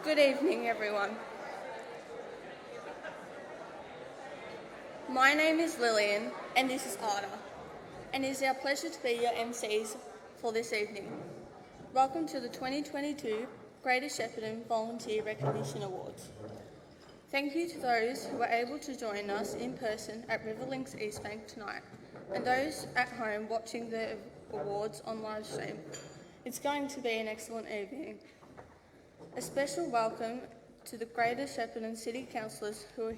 Good evening, everyone. My name is Lillian and this is Ada, and it is our pleasure to be your MCs for this evening. Welcome to the 2022 Greater Shepparton Volunteer Recognition Awards. Thank you to those who were able to join us in person at Riverlinks East Bank tonight, and those at home watching the awards on live stream. It's going to be an excellent evening. A special welcome to the Greater Shepparton City Councillors who are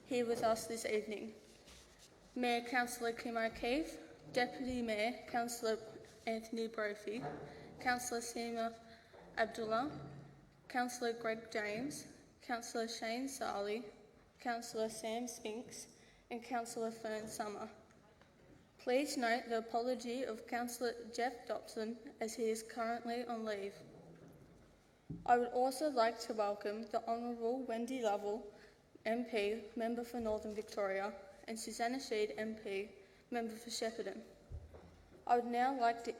here with us this evening. Mayor Councillor Kim O'Keefe, Deputy Mayor Councillor Anthony Brophy, Councillor Seema Abdullah, Councillor Greg James, Councillor Shane Sarley, Councillor Sam Spinks and Councillor Fern Summer. Please note the apology of Councillor Jeff Dobson as he is currently on leave. I would also like to welcome the Honourable Wendy Lovell, MP, Member for Northern Victoria, and Susanna Sheed, MP, Member for Shepparton. I would now like to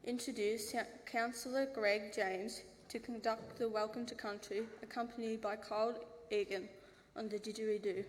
introduce Councillor Greg James to conduct the Welcome to Country, accompanied by Kyle Egan on the didgeridoo.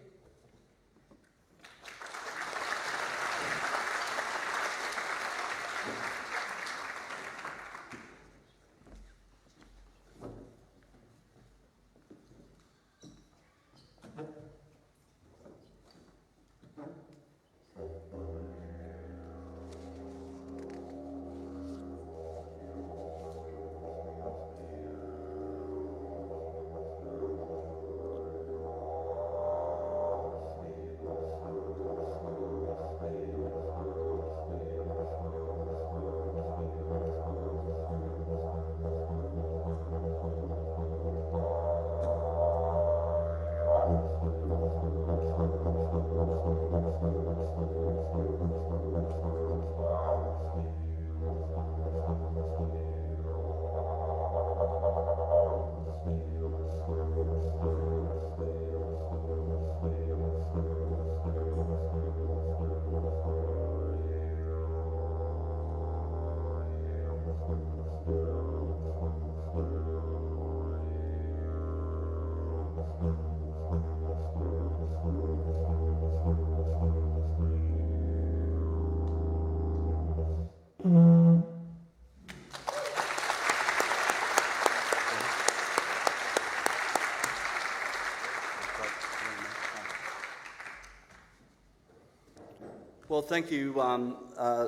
Well, thank you,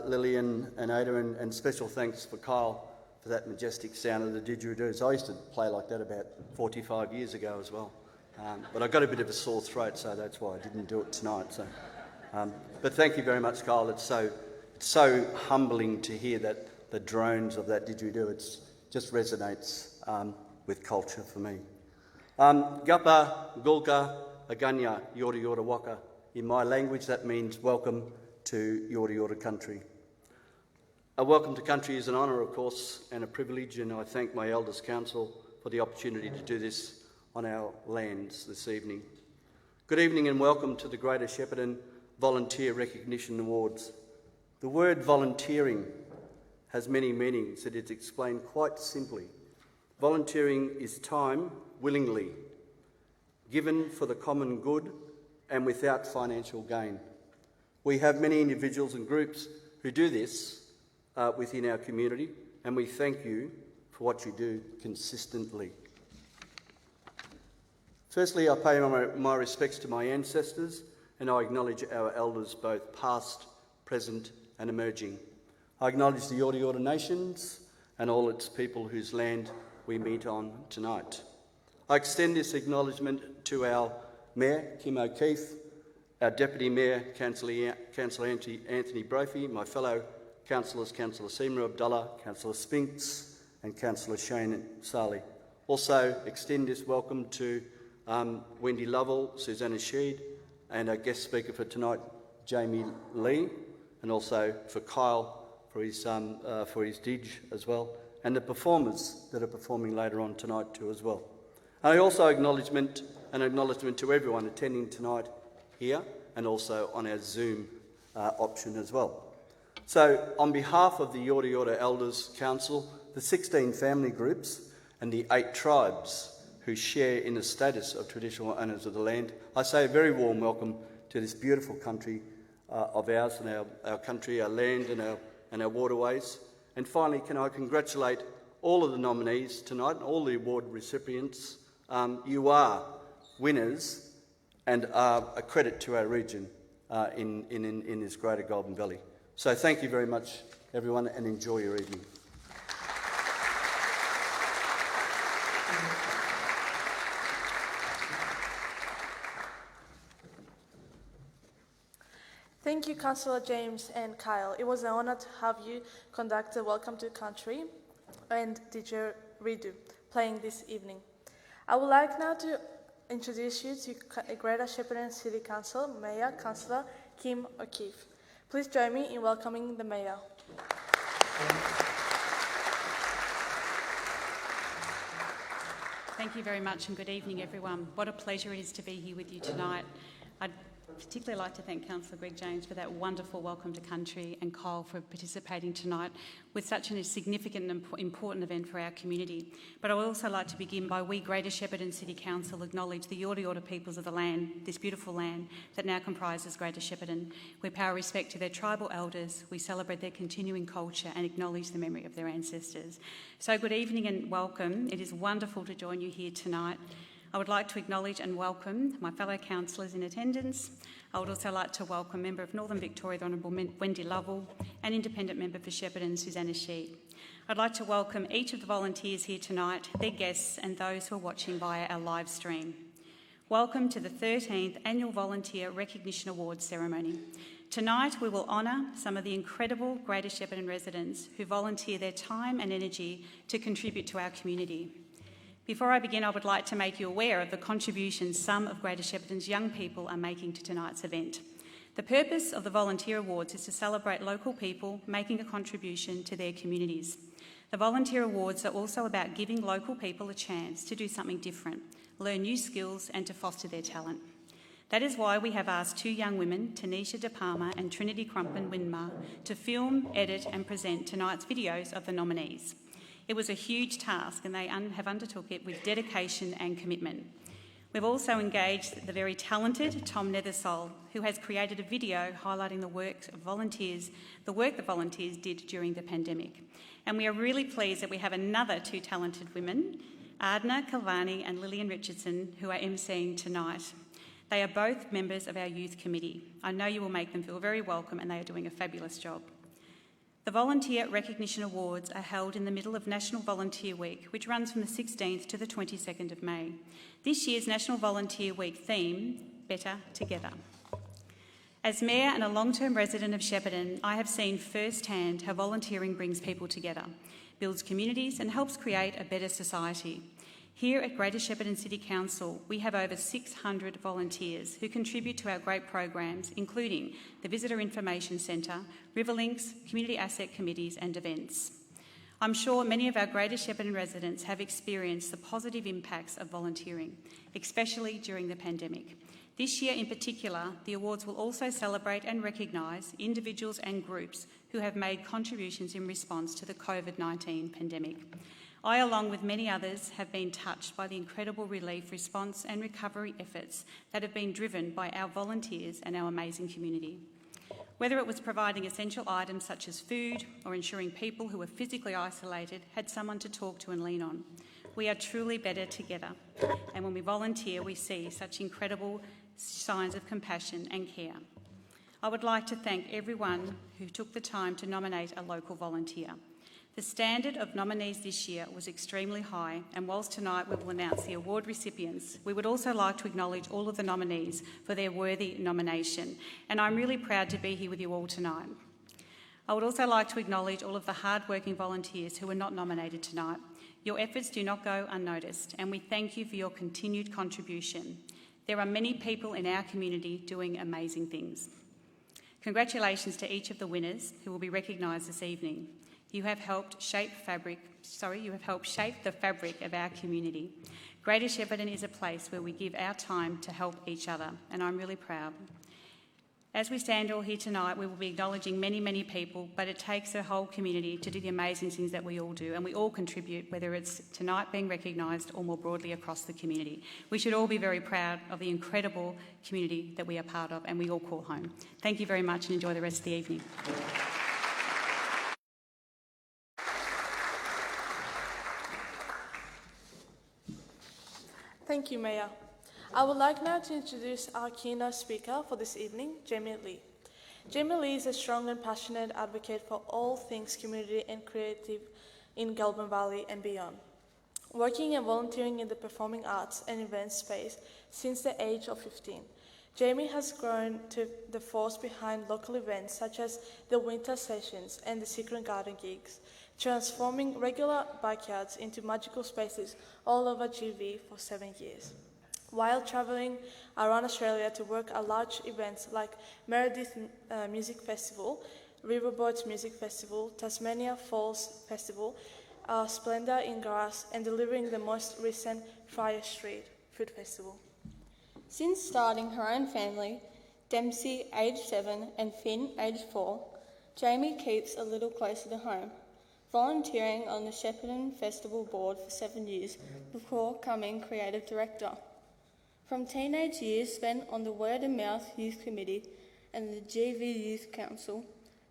Lillian and Ada, and special thanks for Kyle for that majestic sound of the didgeridoos. I used to play like that about 45 years ago as well, but I got a bit of a sore throat, so that's why I didn't do it tonight. So, but thank you very much, Kyle. It's so humbling to hear that the drones of that didgeridoo. It just resonates with culture for me. Gapa Gulka Aganya Yorta Yorta Waka. In my language, that means welcome to Yorta Yorta country. A welcome to country is an honour, of course, and a privilege, and I thank my elders' council for the opportunity to do this on our lands this evening. Good evening and welcome to the Greater Shepparton Volunteer Recognition Awards. The word volunteering has many meanings. It is explained quite simply. Volunteering is time willingly, given for the common good and without financial gain. We have many individuals and groups who do this within our community, and we thank you for what you do consistently. Firstly, I pay my respects to my ancestors, and I acknowledge our elders, both past, present and emerging. I acknowledge the Yorta Yorta nations and all its people whose land we meet on tonight. I extend this acknowledgement to our Mayor, Kim O'Keefe, our Deputy Mayor, Councillor Anthony Brophy, my fellow councillors, Councillor Seema Abdullah, Councillor Spinks and Councillor Shane Sarley. Also extend this welcome to Wendy Lovell, Susanna Sheed, and our guest speaker for tonight, Jamie Lee, and also for Kyle for his didge as well, and the performers that are performing later on tonight too as well. And I also acknowledgement to everyone attending tonight here and also on our Zoom option as well. So on behalf of the Yorta Yorta Elders Council, the 16 family groups and the 8 tribes who share in the status of traditional owners of the land. I say a very warm welcome to this beautiful country of ours and our country, our land and our waterways. And finally, can I congratulate all of the nominees tonight and all the award recipients. You are winners and are a credit to our region in this greater Golden Valley. So thank you very much, everyone, and enjoy your evening. Thank you, Councillor James and Kyle. It was an honour to have you conduct the Welcome to Country and didgeridoo playing this evening. I would like now to introduce you to Greater Shepparton City Council Mayor, Councillor Kim O'Keefe. Please join me in welcoming the Mayor. Thank you very much and good evening, everyone. What a pleasure it is to be here with you tonight. I'd particularly like to thank Councillor Greg James for that wonderful welcome to country and Kyle for participating tonight with such a significant and important event for our community. But I would also like to begin by we Greater Shepparton City Council acknowledge the Yorta Yorta peoples of the land, this beautiful land that now comprises Greater Shepparton. We pay our respect to their tribal elders, we celebrate their continuing culture and acknowledge the memory of their ancestors. So good evening and welcome. It is wonderful to join you here tonight. I would like to acknowledge and welcome my fellow councillors in attendance. I would also like to welcome Member of Northern Victoria, the Honourable Wendy Lovell, and Independent Member for Shepparton, Susanna Sheet. I'd like to welcome each of the volunteers here tonight, their guests and those who are watching via our live stream. Welcome to the 13th Annual Volunteer Recognition Awards ceremony. Tonight we will honour some of the incredible Greater Shepparton residents who volunteer their time and energy to contribute to our community. Before I begin, I would like to make you aware of the contributions some of Greater Shepparton's young people are making to tonight's event. The purpose of the Volunteer Awards is to celebrate local people making a contribution to their communities. The Volunteer Awards are also about giving local people a chance to do something different, learn new skills and to foster their talent. That is why we have asked two young women, Tanisha De Palma and Trinity Crumpen-Winmar, to film, edit and present tonight's videos of the nominees. It was a huge task and they have undertook it with dedication and commitment. We've also engaged the very talented Tom Nethersole, who has created a video highlighting the work that volunteers did during the pandemic. And we are really pleased that we have another two talented women, Ardna Kalvani and Lillian Richardson, who are emceeing tonight. They are both members of our youth committee. I know you will make them feel very welcome and they are doing a fabulous job. The Volunteer Recognition Awards are held in the middle of National Volunteer Week, which runs from the 16th to the 22nd of May. This year's National Volunteer Week theme, Better Together. As Mayor and a long-term resident of Shepparton, I have seen firsthand how volunteering brings people together, builds communities and helps create a better society. Here at Greater Shepparton City Council, we have over 600 volunteers who contribute to our great programs, including the Visitor Information Centre, Riverlinks, Community Asset Committees and events. I'm sure many of our Greater Shepparton residents have experienced the positive impacts of volunteering, especially during the pandemic. This year in particular, the awards will also celebrate and recognise individuals and groups who have made contributions in response to the COVID-19 pandemic. I, along with many others, have been touched by the incredible relief, response and recovery efforts that have been driven by our volunteers and our amazing community. Whether it was providing essential items such as food or ensuring people who were physically isolated had someone to talk to and lean on. We are truly better together, and when we volunteer we see such incredible signs of compassion and care. I would like to thank everyone who took the time to nominate a local volunteer. The standard of nominees this year was extremely high, and whilst tonight we will announce the award recipients, we would also like to acknowledge all of the nominees for their worthy nomination, and I'm really proud to be here with you all tonight. I would also like to acknowledge all of the hard-working volunteers who were not nominated tonight. Your efforts do not go unnoticed, and we thank you for your continued contribution. There are many people in our community doing amazing things. Congratulations to each of the winners who will be recognised this evening. You have helped shape the fabric of our community. Greater Shepparton is a place where we give our time to help each other, and I'm really proud. As we stand all here tonight, we will be acknowledging many, many people, but it takes a whole community to do the amazing things that we all do, and we all contribute, whether it's tonight being recognised or more broadly across the community. We should all be very proud of the incredible community that we are part of and we all call home. Thank you very much and enjoy the rest of the evening. Thank you, Mayor. I would like now to introduce our keynote speaker for this evening, Jamie Lee. Jamie Lee is a strong and passionate advocate for all things community and creative in Goulburn Valley and beyond. Working and volunteering in the performing arts and events space since the age of 15, Jamie has grown to the force behind local events such as the Winter Sessions and the Secret Garden gigs, transforming regular backyards into magical spaces all over GV for 7 years. While travelling around Australia to work at large events like Meredith Music Festival, Riverboats Music Festival, Tasmania Falls Festival, Splendour in Grass, and delivering the most recent Friar Street Food Festival. Since starting her own family, Dempsey aged 7 and Finn aged 4, Jamie keeps a little closer to home, volunteering on the Shepparton Festival Board for 7 years before becoming creative director. From teenage years spent on the Word and Mouth Youth Committee and the GV Youth Council,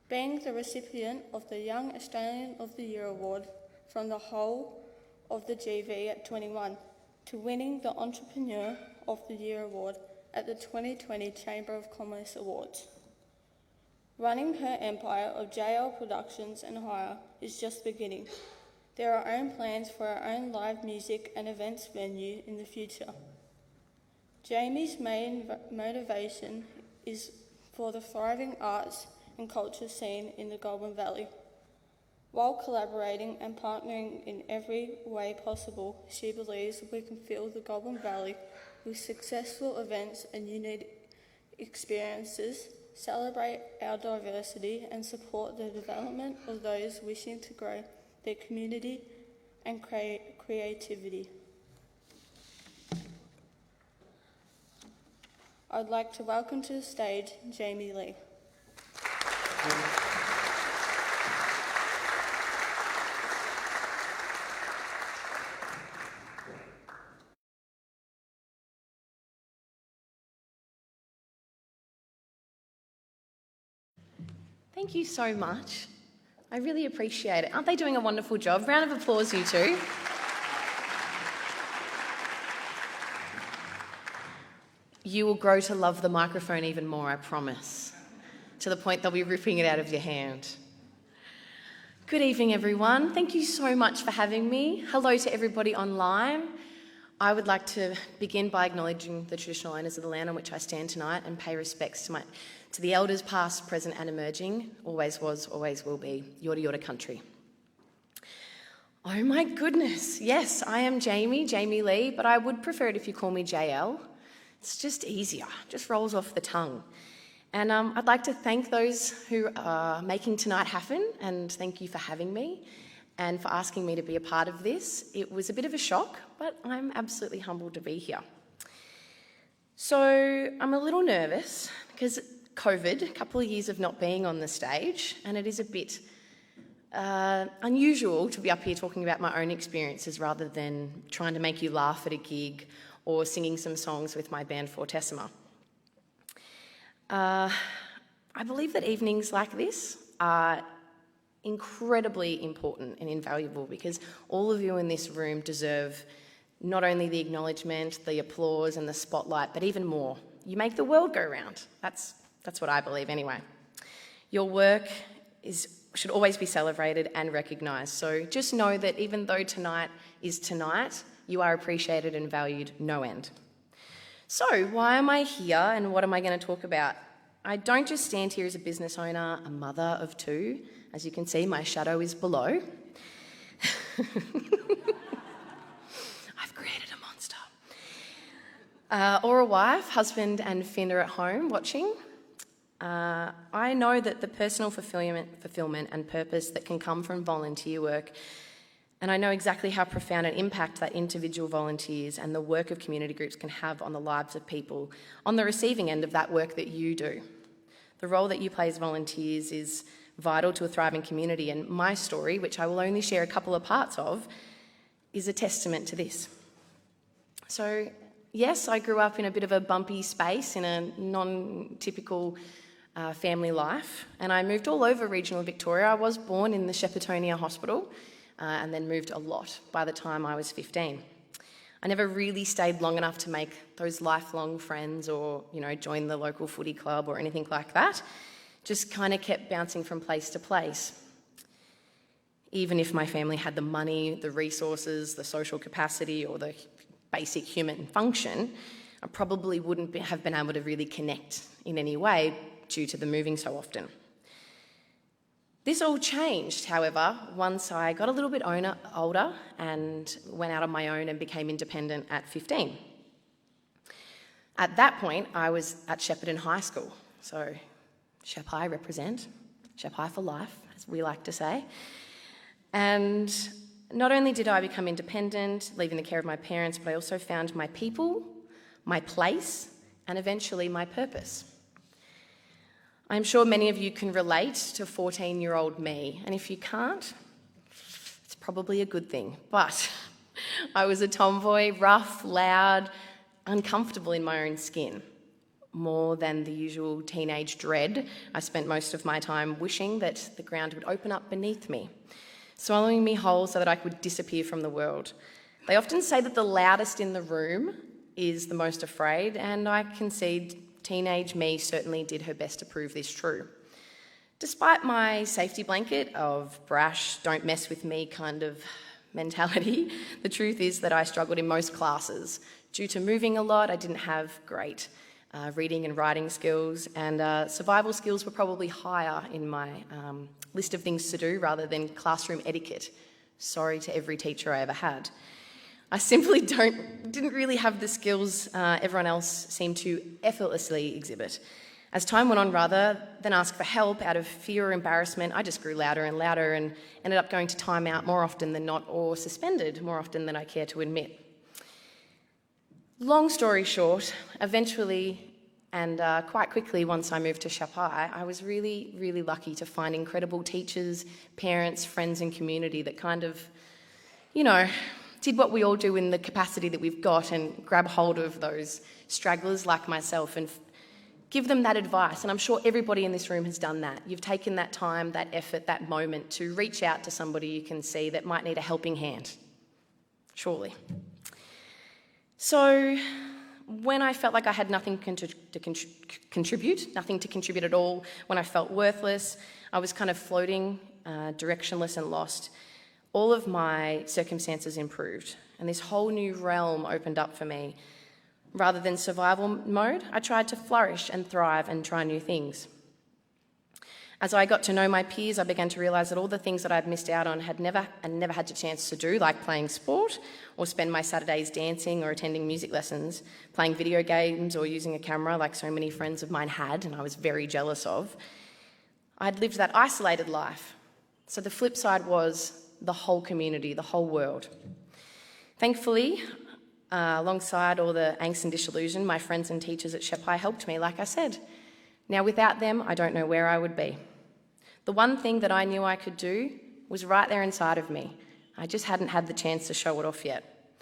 being the recipient of the Young Australian of the Year award from the whole of the GV at 21, to winning the Entrepreneur of the Year award at the 2020 Chamber of Commerce Awards. Running her empire of JL Productions and Hire is just beginning. There are own plans for our own live music and events venue in the future. Jamie's main motivation is for the thriving arts and culture scene in the Goulburn Valley. While collaborating and partnering in every way possible, she believes we can fill the Goulburn Valley with successful events and unique experiences, celebrate our diversity and support the development of those wishing to grow their community and creativity. I'd like to welcome to the stage Jamie Lee. Thank you so much. I really appreciate it. Aren't they doing a wonderful job? Round of applause, you two. You will grow to love the microphone even more, I promise, to the point they'll be ripping it out of your hand. Good evening, everyone. Thank you so much for having me. Hello to everybody online. I would like to begin by acknowledging the traditional owners of the land on which I stand tonight and pay respects to the elders past, present and emerging, always was, always will be, Yorta Yorta country. Oh my goodness, yes, I am Jamie Lee, but I would prefer it if you call me JL. It's just easier, just rolls off the tongue. And I'd like to thank those who are making tonight happen, and thank you for having me and for asking me to be a part of this. It was a bit of a shock, but I'm absolutely humbled to be here. So I'm a little nervous because COVID, a couple of years of not being on the stage, and it is a bit unusual to be up here talking about my own experiences rather than trying to make you laugh at a gig or singing some songs with my band Fortissima. I believe that evenings like this are incredibly important and invaluable because all of you in this room deserve not only the acknowledgement, the applause and the spotlight, but even more. You make the world go round. That's what I believe anyway. Your work should always be celebrated and recognised. So just know that even though tonight is tonight, you are appreciated and valued no end. So why am I here and what am I going to talk about? I don't just stand here as a business owner, a mother of 2. As you can see, my shadow is below. I've created a monster. Or a wife, husband and Finn are at home watching. I know that the personal fulfilment and purpose that can come from volunteer work, and I know exactly how profound an impact that individual volunteers and the work of community groups can have on the lives of people on the receiving end of that work that you do. The role that you play as volunteers is vital to a thriving community, and my story, which I will only share a couple of parts of, is a testament to this. So, yes, I grew up in a bit of a bumpy space in a non-typical family life, and I moved all over regional Victoria. I was born in the Shepparton hospital and then moved a lot by the time I was 15. I never really stayed long enough to make those lifelong friends or, join the local footy club or anything like that. Just kind of kept bouncing from place to place. Even if my family had the money, the resources, the social capacity, or the basic human function, I probably wouldn't have been able to really connect in any way due to the moving so often. This all changed, however, once I got a little bit older and went out on my own and became independent at 15. At that point, I was at Shepparton High School, so Sheppai represent, Sheppai for life, as we like to say. And not only did I become independent, leaving the care of my parents, but I also found my people, my place, and eventually my purpose. I'm sure many of you can relate to 14-year-old me, and if you can't, it's probably a good thing. But I was a tomboy, rough, loud, uncomfortable in my own skin. More than the usual teenage dread, I spent most of my time wishing that the ground would open up beneath me, swallowing me whole so that I could disappear from the world. They often say that the loudest in the room is the most afraid, and I concede teenage me certainly did her best to prove this true. Despite my safety blanket of brash, don't mess with me kind of mentality, the truth is that I struggled in most classes. Due to moving a lot, I didn't have great reading and writing skills, and survival skills were probably higher in my list of things to do rather than classroom etiquette. Sorry to every teacher I ever had. I simply didn't really have the skills everyone else seemed to effortlessly exhibit. As time went on, rather than ask for help out of fear or embarrassment, I just grew louder and louder and ended up going to time out more often than not, or suspended more often than I care to admit. Long story short, eventually and quite quickly once I moved to Sheppai, I was really, really lucky to find incredible teachers, parents, friends and community that kind of, did what we all do in the capacity that we've got and grab hold of those stragglers like myself and give them that advice. And I'm sure everybody in this room has done that. You've taken that time, that effort, that moment to reach out to somebody you can see that might need a helping hand. Surely. So when I felt like I had nothing to contribute, nothing to contribute at all, when I felt worthless, I was kind of floating, directionless and lost, all of my circumstances improved, and this whole new realm opened up for me. Rather than survival mode, I tried to flourish and thrive and try new things. As I got to know my peers, I began to realise that all the things that I'd missed out on had never had the chance to do, like playing sport or spend my Saturdays dancing or attending music lessons, playing video games or using a camera like so many friends of mine had, and I was very jealous of. I'd lived that isolated life. So the flip side was the whole community, the whole world. Thankfully, alongside all the angst and disillusion, my friends and teachers at Sheppai helped me, like I said. Now, without them, I don't know where I would be. The one thing that I knew I could do was right there inside of me. I just hadn't had the chance to show it off yet.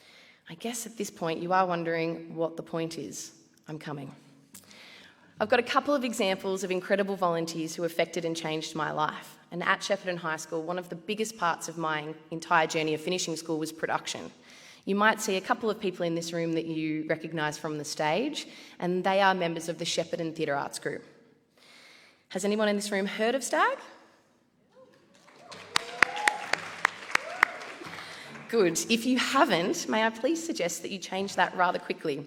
I guess at this point you are wondering what the point is. I'm coming. I've got a couple of examples of incredible volunteers who affected and changed my life. And at Shepparton High School, one of the biggest parts of my entire journey of finishing school was production. You might see a couple of people in this room that you recognise from the stage, and they are members of the Shepparton Theatre Arts Group. Has anyone in this room heard of STAG? Good. If you haven't, may I please suggest that you change that rather quickly.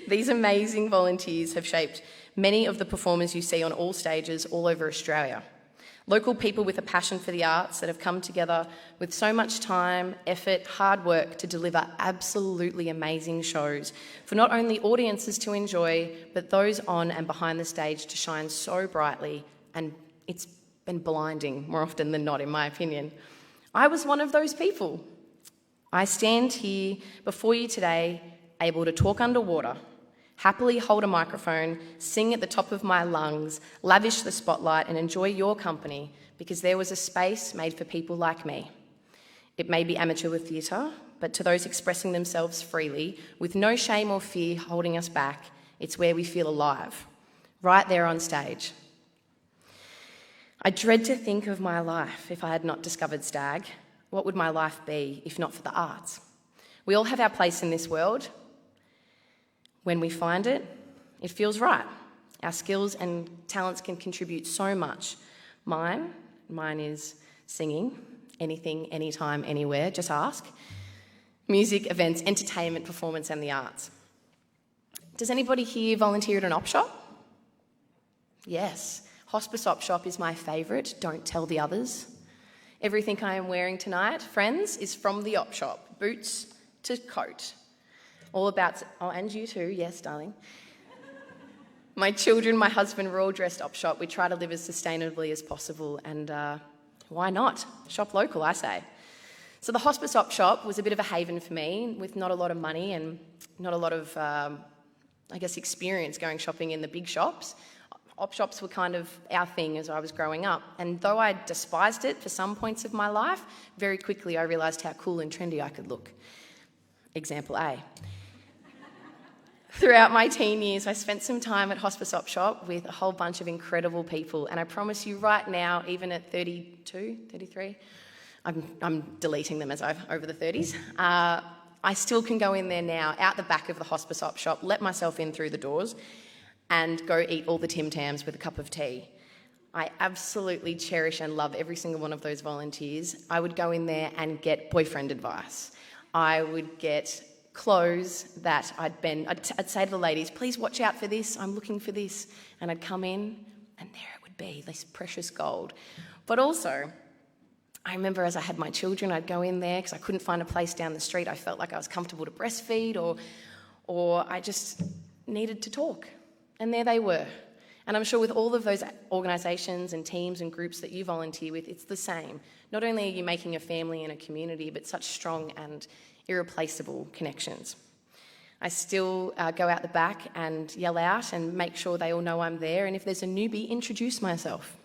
These amazing volunteers have shaped many of the performers you see on all stages all over Australia. Local people with a passion for the arts that have come together with so much time, effort, hard work to deliver absolutely amazing shows for not only audiences to enjoy, but those on and behind the stage to shine so brightly, and it's been blinding more often than not, in my opinion. I was one of those people. I stand here before you today able to talk underwater, happily hold a microphone, sing at the top of my lungs, lavish the spotlight and enjoy your company because there was a space made for people like me. It may be amateur theatre, but to those expressing themselves freely, with no shame or fear holding us back, it's where we feel alive, right there on stage. I dread to think of my life if I had not discovered Stag. What would my life be if not for the arts? We all have our place in this world. When we find it, it feels right. Our skills and talents can contribute so much. Mine is singing, anything, anytime, anywhere, just ask. Music, events, entertainment, performance and the arts. Does anybody here volunteer at an op shop? Yes. Hospice op shop is my favourite. Don't tell the others. Everything I am wearing tonight, friends, is from the op shop. Boots to coat. All about... Oh, and you too. Yes, darling. My children, my husband, we're all dressed op shop. We try to live as sustainably as possible and why not? Shop local, I say. So the hospice op shop was a bit of a haven for me with not a lot of money and not a lot of, experience going shopping in the big shops. Op shops were kind of our thing as I was growing up. And though I despised it for some points of my life, very quickly I realised how cool and trendy I could look. Example A. Throughout my teen years, I spent some time at Hospice Op Shop with a whole bunch of incredible people. And I promise you right now, even at 32, 33, I'm deleting them as I've over the 30s, I still can go in there now, out the back of the Hospice Op Shop, let myself in through the doors and go eat all the Tim Tams with a cup of tea. I absolutely cherish and love every single one of those volunteers. I would go in there and get boyfriend advice. I would get clothes that I'd say to the ladies, please watch out for this, I'm looking for this. And I'd come in and there it would be, this precious gold. But also, I remember as I had my children, I'd go in there because I couldn't find a place down the street I felt like I was comfortable to breastfeed or I just needed to talk. And there they were. And I'm sure with all of those organisations and teams and groups that you volunteer with, it's the same. Not only are you making a family and a community, but such strong and irreplaceable connections. I still go out the back and yell out and make sure they all know I'm there. And if there's a newbie, introduce myself.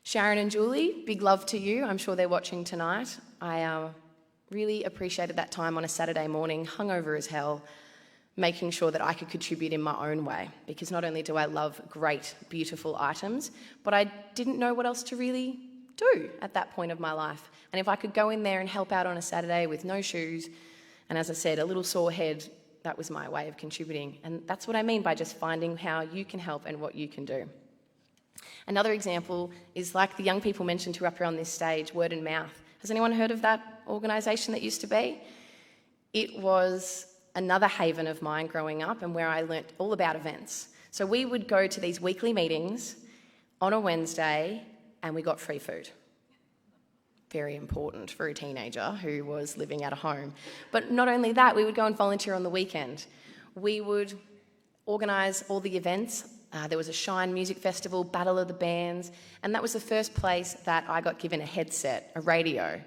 Sharon and Julie, big love to you. I'm sure they're watching tonight. I really appreciated that time on a Saturday morning, hungover as hell, making sure that I could contribute in my own way, because not only do I love great, beautiful items, but I didn't know what else to really do at that point of my life. And if I could go in there and help out on a Saturday with no shoes, and as I said, a little sore head, that was my way of contributing. And that's what I mean by just finding how you can help and what you can do. Another example is like the young people mentioned who are up here on this stage, Word and Mouth. Has anyone heard of that organisation that used to be? It was another haven of mine growing up and where I learnt all about events. So we would go to these weekly meetings on a Wednesday and we got free food. Very important for a teenager who was living at a home. But not only that, we would go and volunteer on the weekend. We would organise all the events. There was a Shine Music Festival, Battle of the Bands, and that was the first place that I got given a headset, a radio,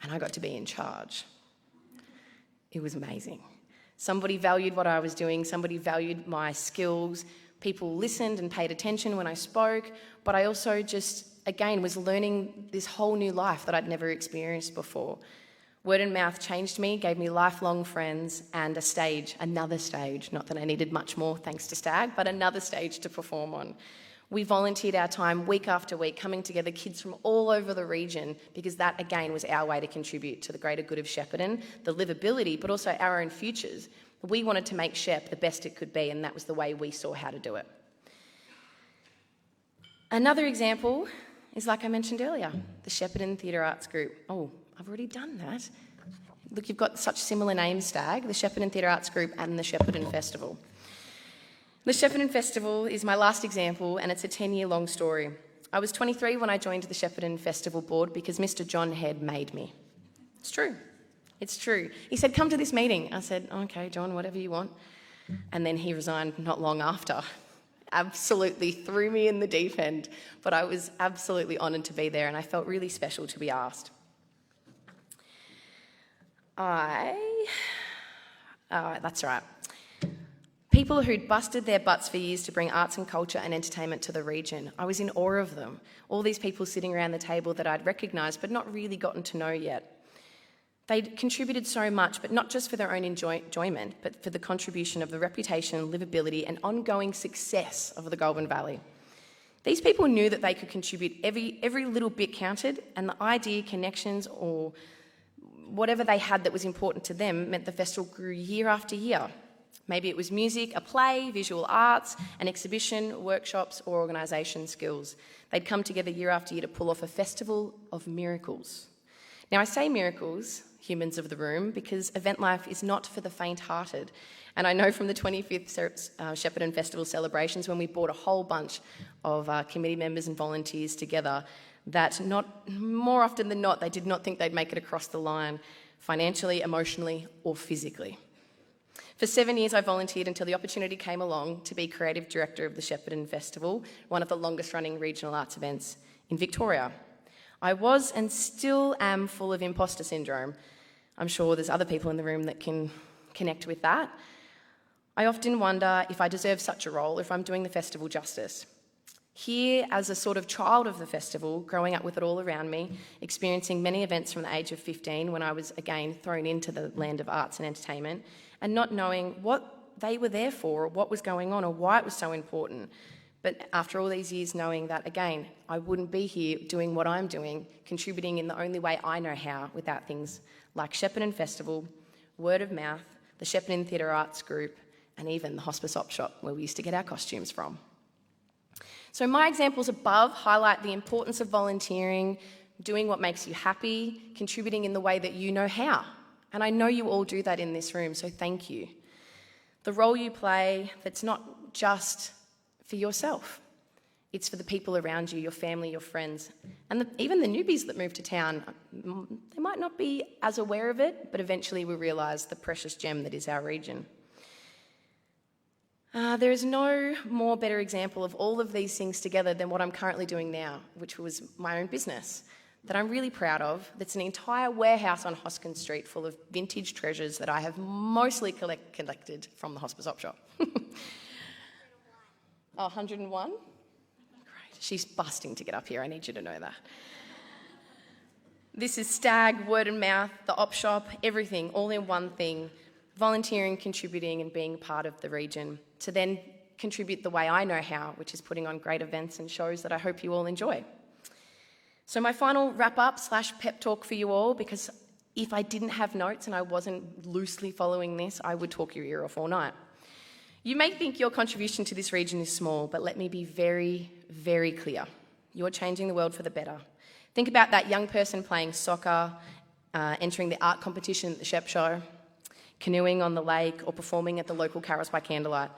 and I got to be in charge. It was amazing. Somebody valued what I was doing, somebody valued my skills, people listened and paid attention when I spoke, but I also just, again, was learning this whole new life that I'd never experienced before. Word and Mouth changed me, gave me lifelong friends and a stage, another stage, not that I needed much more thanks to Stag, but another stage to perform on. We volunteered our time week after week, coming together, kids from all over the region, because that, again, was our way to contribute to the greater good of Shepparton, the livability, but also our own futures. We wanted to make Shep the best it could be, and that was the way we saw how to do it. Another example is, like I mentioned earlier, the Shepparton Theatre Arts Group. Oh, I've already done that. Look, you've got such similar names, Stag, the Shepparton Theatre Arts Group and the Shepparton Festival. The Shepparton Festival is my last example, and it's a 10-year-long story. I was 23 when I joined the Shepparton Festival Board because Mr. John Head made me. It's true. It's true. He said, come to this meeting. I said, okay, John, whatever you want. And then he resigned not long after. Absolutely threw me in the deep end, but I was absolutely honoured to be there and I felt really special to be asked. That's right. People who'd busted their butts for years to bring arts and culture and entertainment to the region. I was in awe of them. All these people sitting around the table that I'd recognised but not really gotten to know yet. They'd contributed so much, but not just for their own enjoyment, but for the contribution of the reputation, livability and ongoing success of the Goulburn Valley. These people knew that they could contribute, every little bit counted, and the idea, connections or whatever they had that was important to them meant the festival grew year after year. Maybe it was music, a play, visual arts, an exhibition, workshops or organisation skills. They'd come together year after year to pull off a festival of miracles. Now I say miracles, humans of the room, because event life is not for the faint-hearted. And I know from the 25th Shepparton Festival celebrations when we brought a whole bunch of committee members and volunteers together that more often than not, they did not think they'd make it across the line financially, emotionally or physically. For 7 years, I volunteered until the opportunity came along to be creative director of the Shepparton Festival, one of the longest running regional arts events in Victoria. I was and still am full of imposter syndrome. I'm sure there's other people in the room that can connect with that. I often wonder if I deserve such a role, if I'm doing the festival justice. Here, as a sort of child of the festival, growing up with it all around me, experiencing many events from the age of 15 when I was again thrown into the land of arts and entertainment, and not knowing what they were there for or what was going on or why it was so important. But after all these years knowing that, again, I wouldn't be here doing what I'm doing, contributing in the only way I know how without things like Shepparton Festival, word of mouth, the Shepparton Theatre Arts Group, and even the Hospice Op Shop where we used to get our costumes from. So my examples above highlight the importance of volunteering, doing what makes you happy, contributing in the way that you know how. And I know you all do that in this room, so thank you. The role you play, that's not just for yourself. It's for the people around you, your family, your friends, and even the newbies that move to town. They might not be as aware of it, but eventually we realise the precious gem that is our region. There is no more better example of all of these things together than what I'm currently doing now, which was my own business that I'm really proud of. That's an entire warehouse on Hoskins Street full of vintage treasures that I have mostly collected from the Hospice Op Shop. 101? Great. She's busting to get up here. I need you to know that. This is Stag, word and mouth, the op shop, everything, all in one thing. Volunteering, contributing and being part of the region to then contribute the way I know how, which is putting on great events and shows that I hope you all enjoy. So my final wrap-up / pep talk for you all, because if I didn't have notes and I wasn't loosely following this, I would talk your ear off all night. You may think your contribution to this region is small, but let me be very, very clear. You're changing the world for the better. Think about that young person playing soccer, entering the art competition at the Shep Show, canoeing on the lake, or performing at the local carols by candlelight.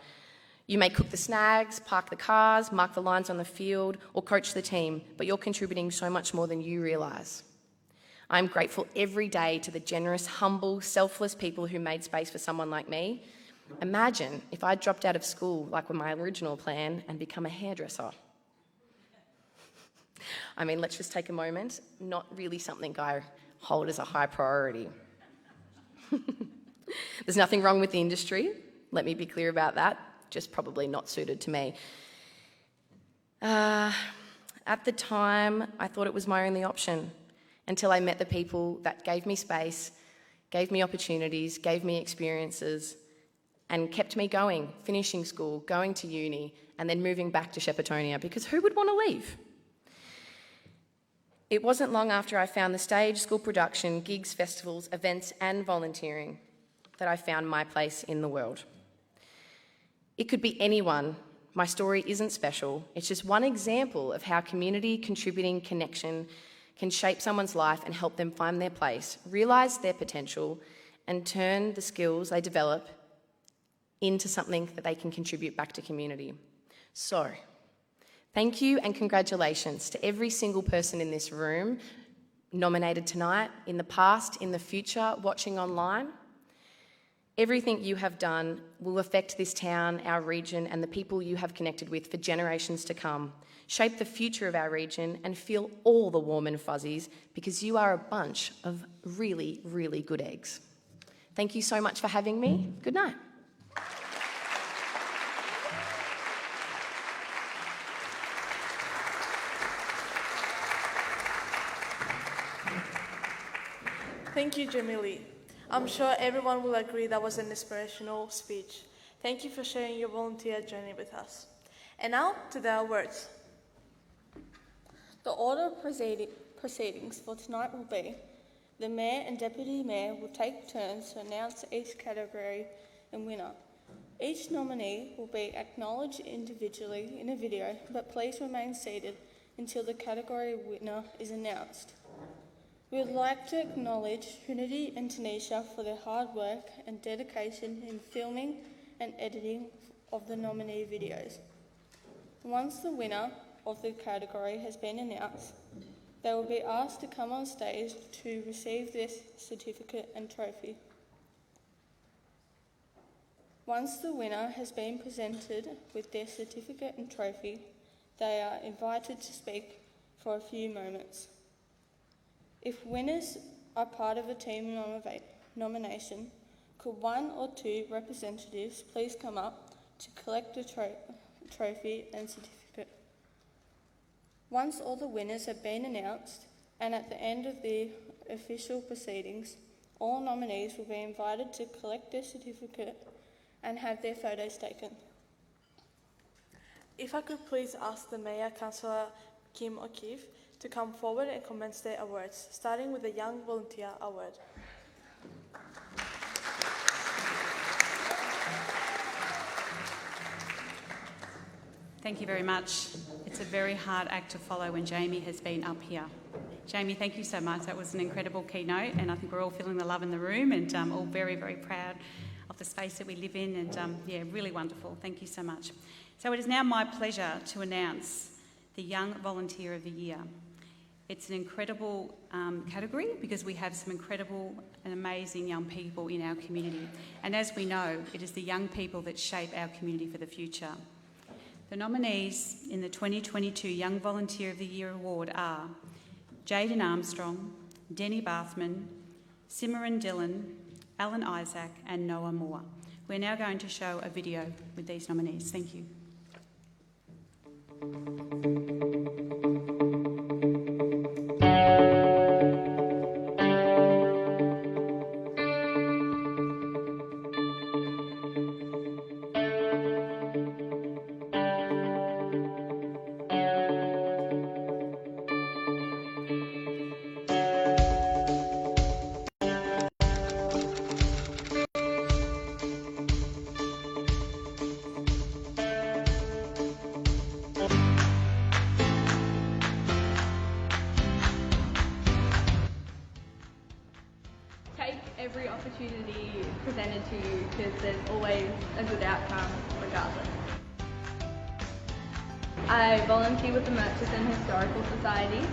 You may cook the snags, park the cars, mark the lines on the field, or coach the team, but you're contributing so much more than you realise. I'm grateful every day to the generous, humble, selfless people who made space for someone like me. Imagine if I dropped out of school, like with my original plan, and become a hairdresser. I mean, let's just take a moment. Not really something I hold as a high priority. There's nothing wrong with the industry. Let me be clear about that. Just probably not suited to me. At the time, I thought it was my only option until I met the people that gave me space, gave me opportunities, gave me experiences, and kept me going, finishing school, going to uni, and then moving back to Sheppartonia, because who would want to leave? It wasn't long after I found the stage, school production, gigs, festivals, events, and volunteering that I found my place in the world. It could be anyone. My story isn't special. It's just one example of how community, contributing, connection can shape someone's life and help them find their place, realise their potential, and turn the skills they develop into something that they can contribute back to community. So, thank you and congratulations to every single person in this room nominated tonight, in the past, in the future, watching online. Everything you have done will affect this town, our region, and the people you have connected with for generations to come. Shape the future of our region and feel all the warm and fuzzies, because you are a bunch of really, really good eggs. Thank you so much for having me. Good night. Thank you, Jamili. I'm sure everyone will agree that was an inspirational speech. Thank you for sharing your volunteer journey with us. And now to the awards. The order of proceedings for tonight will be: the Mayor and Deputy Mayor will take turns to announce each category and winner. Each nominee will be acknowledged individually in a video, but please remain seated until the category winner is announced. We would like to acknowledge Trinity and Tanisha for their hard work and dedication in filming and editing of the nominee videos. Once the winner of the category has been announced, they will be asked to come on stage to receive this certificate and trophy. Once the winner has been presented with their certificate and trophy, they are invited to speak for a few moments. If winners are part of a team nomination, could one or two representatives please come up to collect the trophy and certificate? Once all the winners have been announced, and at the end of the official proceedings, all nominees will be invited to collect their certificate and have their photos taken. If I could please ask the Mayor, Councillor Kim O'Keefe, to come forward and commence their awards, starting with the Young Volunteer Award. Thank you very much. It's a very hard act to follow when Jamie has been up here. Jamie, thank you so much. That was an incredible keynote, and I think we're all feeling the love in the room and all very, very proud of the space that we live in, and yeah, really wonderful. Thank you so much. So it is now my pleasure to announce the Young Volunteer of the Year. It's an incredible category because we have some incredible and amazing young people in our community. And as we know, it is the young people that shape our community for the future. The nominees in the 2022 Young Volunteer of the Year Award are Jaden Armstrong, Denny Bathman, Simran Dillon, Alan Isaac and Noah Moore. We're now going to show a video with these nominees. Thank you. Take every opportunity presented to you because there's always a good outcome regardless. I volunteer with the Murchison Historical Society,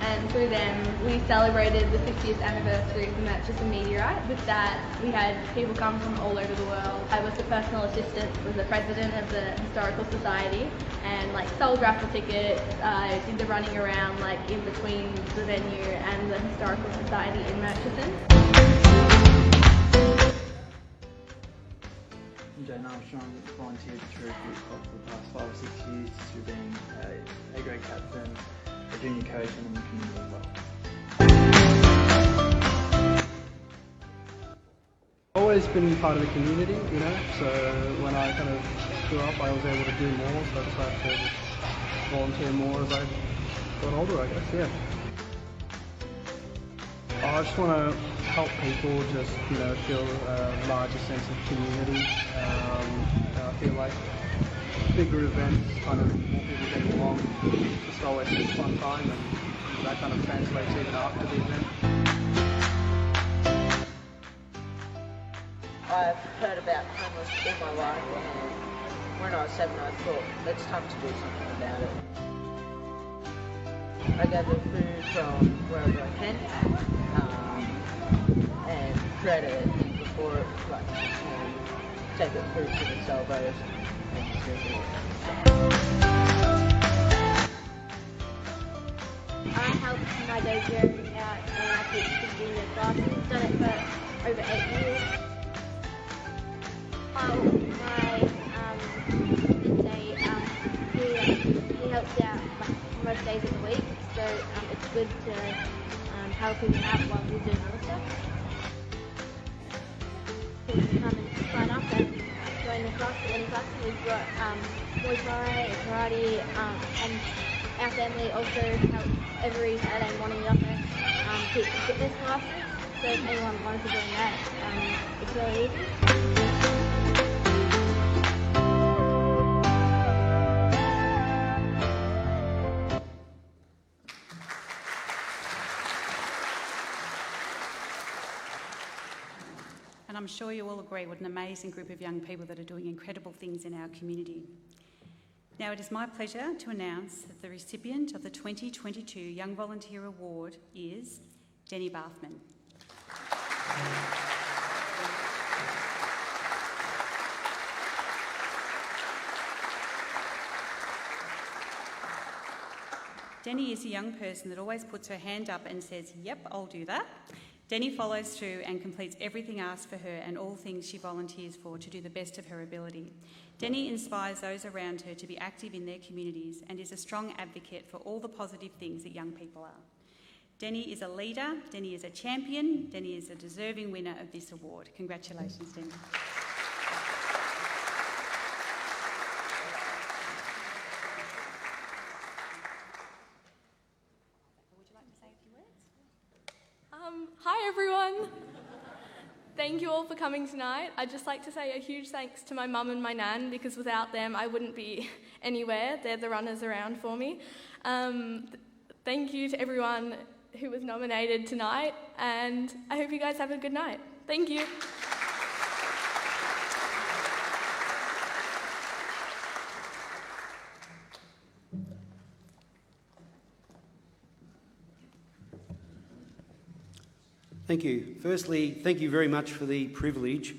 and through them we celebrated the 50th anniversary of the Murchison meteorite. With that, we had people come from all over the world. I was the personal assistant for the president of the Historical Society and sold raffle tickets. I did the running around in between the venue and the Historical Society in Murchison. I'm Jane Armstrong, volunteered through Youth Club for the past 5 or 6 years through being a grade captain, a junior coach and in the community as well. Always been part of the community, so when I kind of grew up I was able to do more, so I decided to volunteer more as I got older, I guess, yeah. I just want to help people just, feel a larger sense of community. I feel like bigger events, kind of more people getting along, just always a fun time, and that kind of translates even after the event. I've heard about homeless all my life, and when I was 7 I thought, it's time to do something about it. I gather food from wherever I can, and create a thing before it, take it through to the celebrate it and distribute it. I help my dojo out and I teach the junior classes. Done it for over 8 years. He helps out most days of the week, so it's good to helping out while we're doing other stuff. People can come and sign up and join the class. Any class we've got Muay Thai, karate, and our family also helps every Saturday morning up there teach fitness classes. So if anyone wanted to join that, it's really easy. And I'm sure you all agree what an amazing group of young people that are doing incredible things in our community. Now it is my pleasure to announce that the recipient of the 2022 Young Volunteer Award is Denny Bathman. Denny is a young person that always puts her hand up and says, "Yep, I'll do that." Denny follows through and completes everything asked for her and all things she volunteers for to do the best of her ability. Denny inspires those around her to be active in their communities and is a strong advocate for all the positive things that young people are. Denny is a leader, Denny is a champion, Denny is a deserving winner of this award. Congratulations, Denny. Hi everyone! Thank you all for coming tonight. I'd just like to say a huge thanks to my mum and my nan, because without them I wouldn't be anywhere. They're the runners around for me. Thank you to everyone who was nominated tonight, and I hope you guys have a good night. Thank you. Thank you. Firstly, thank you very much for the privilege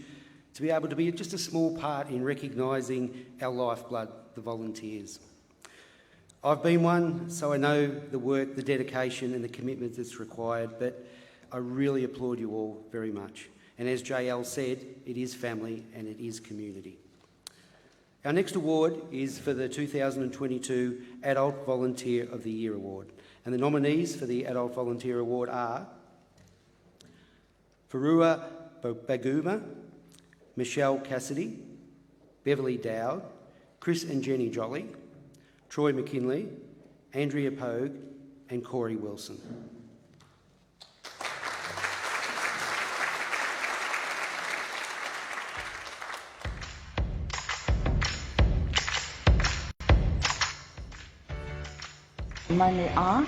to be able to be just a small part in recognising our lifeblood, the volunteers. I've been one, so I know the work, the dedication and the commitment that's required, but I really applaud you all very much. And as JL said, it is family and it is community. Our next award is for the 2022 Adult Volunteer of the Year Award. And the nominees for the Adult Volunteer Award are Farua Baguma, Michelle Cassidy, Beverly Dowd, Chris and Jenny Jolly, Troy McKinley, Andrea Pogue and Corey Wilson. Mainly art.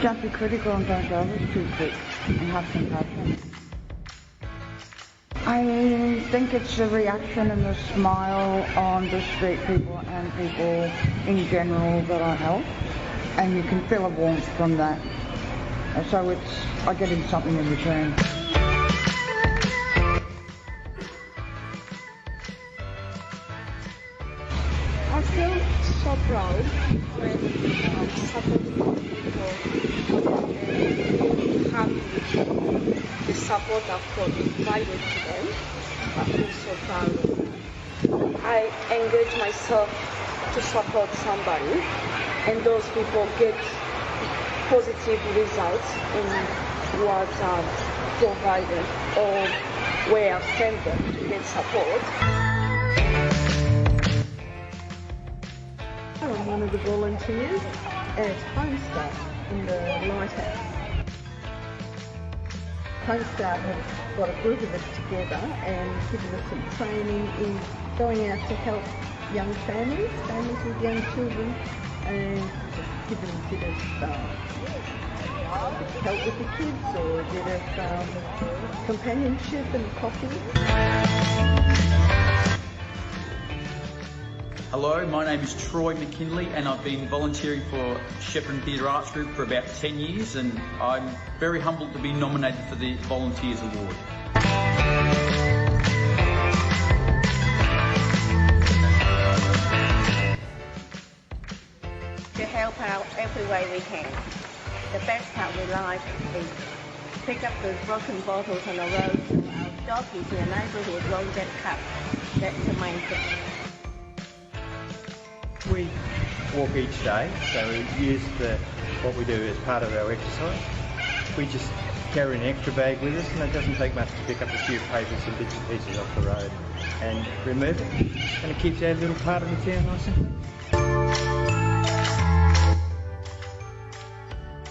Don't be critical and don't go over too quick and have compassion. I think it's the reaction and the smile on the street people and people in general that I help, and you can feel a warmth from that. So I get in something in return. I feel so proud when supporting people have the support I've provided to them. I feel so proud of them. I engage myself to support somebody, and those people get positive results in what I've provided or where I've sent them to get support. I'm one of the volunteers at Homestar in the Lighthouse. Homestar have got a group of us together and given us some training in going out to help young families with young children, and just giving a bit of help with the kids or a bit of companionship and coffee. Hello, my name is Troy McKinley and I've been volunteering for Shepparton Theatre Arts Group for about 10 years, and I'm very humbled to be nominated for the Volunteers Award. To help out every way we can. The best part we like is pick up the broken bottles on the road so our doggies in the neighbourhood won't get cut. That's the main thing. We walk each day, so we use the what we do as part of our exercise. We just carry an extra bag with us, and it doesn't take much to pick up a few papers and bits and pieces off the road and remove it, and it keeps our little part of the town nice and clean.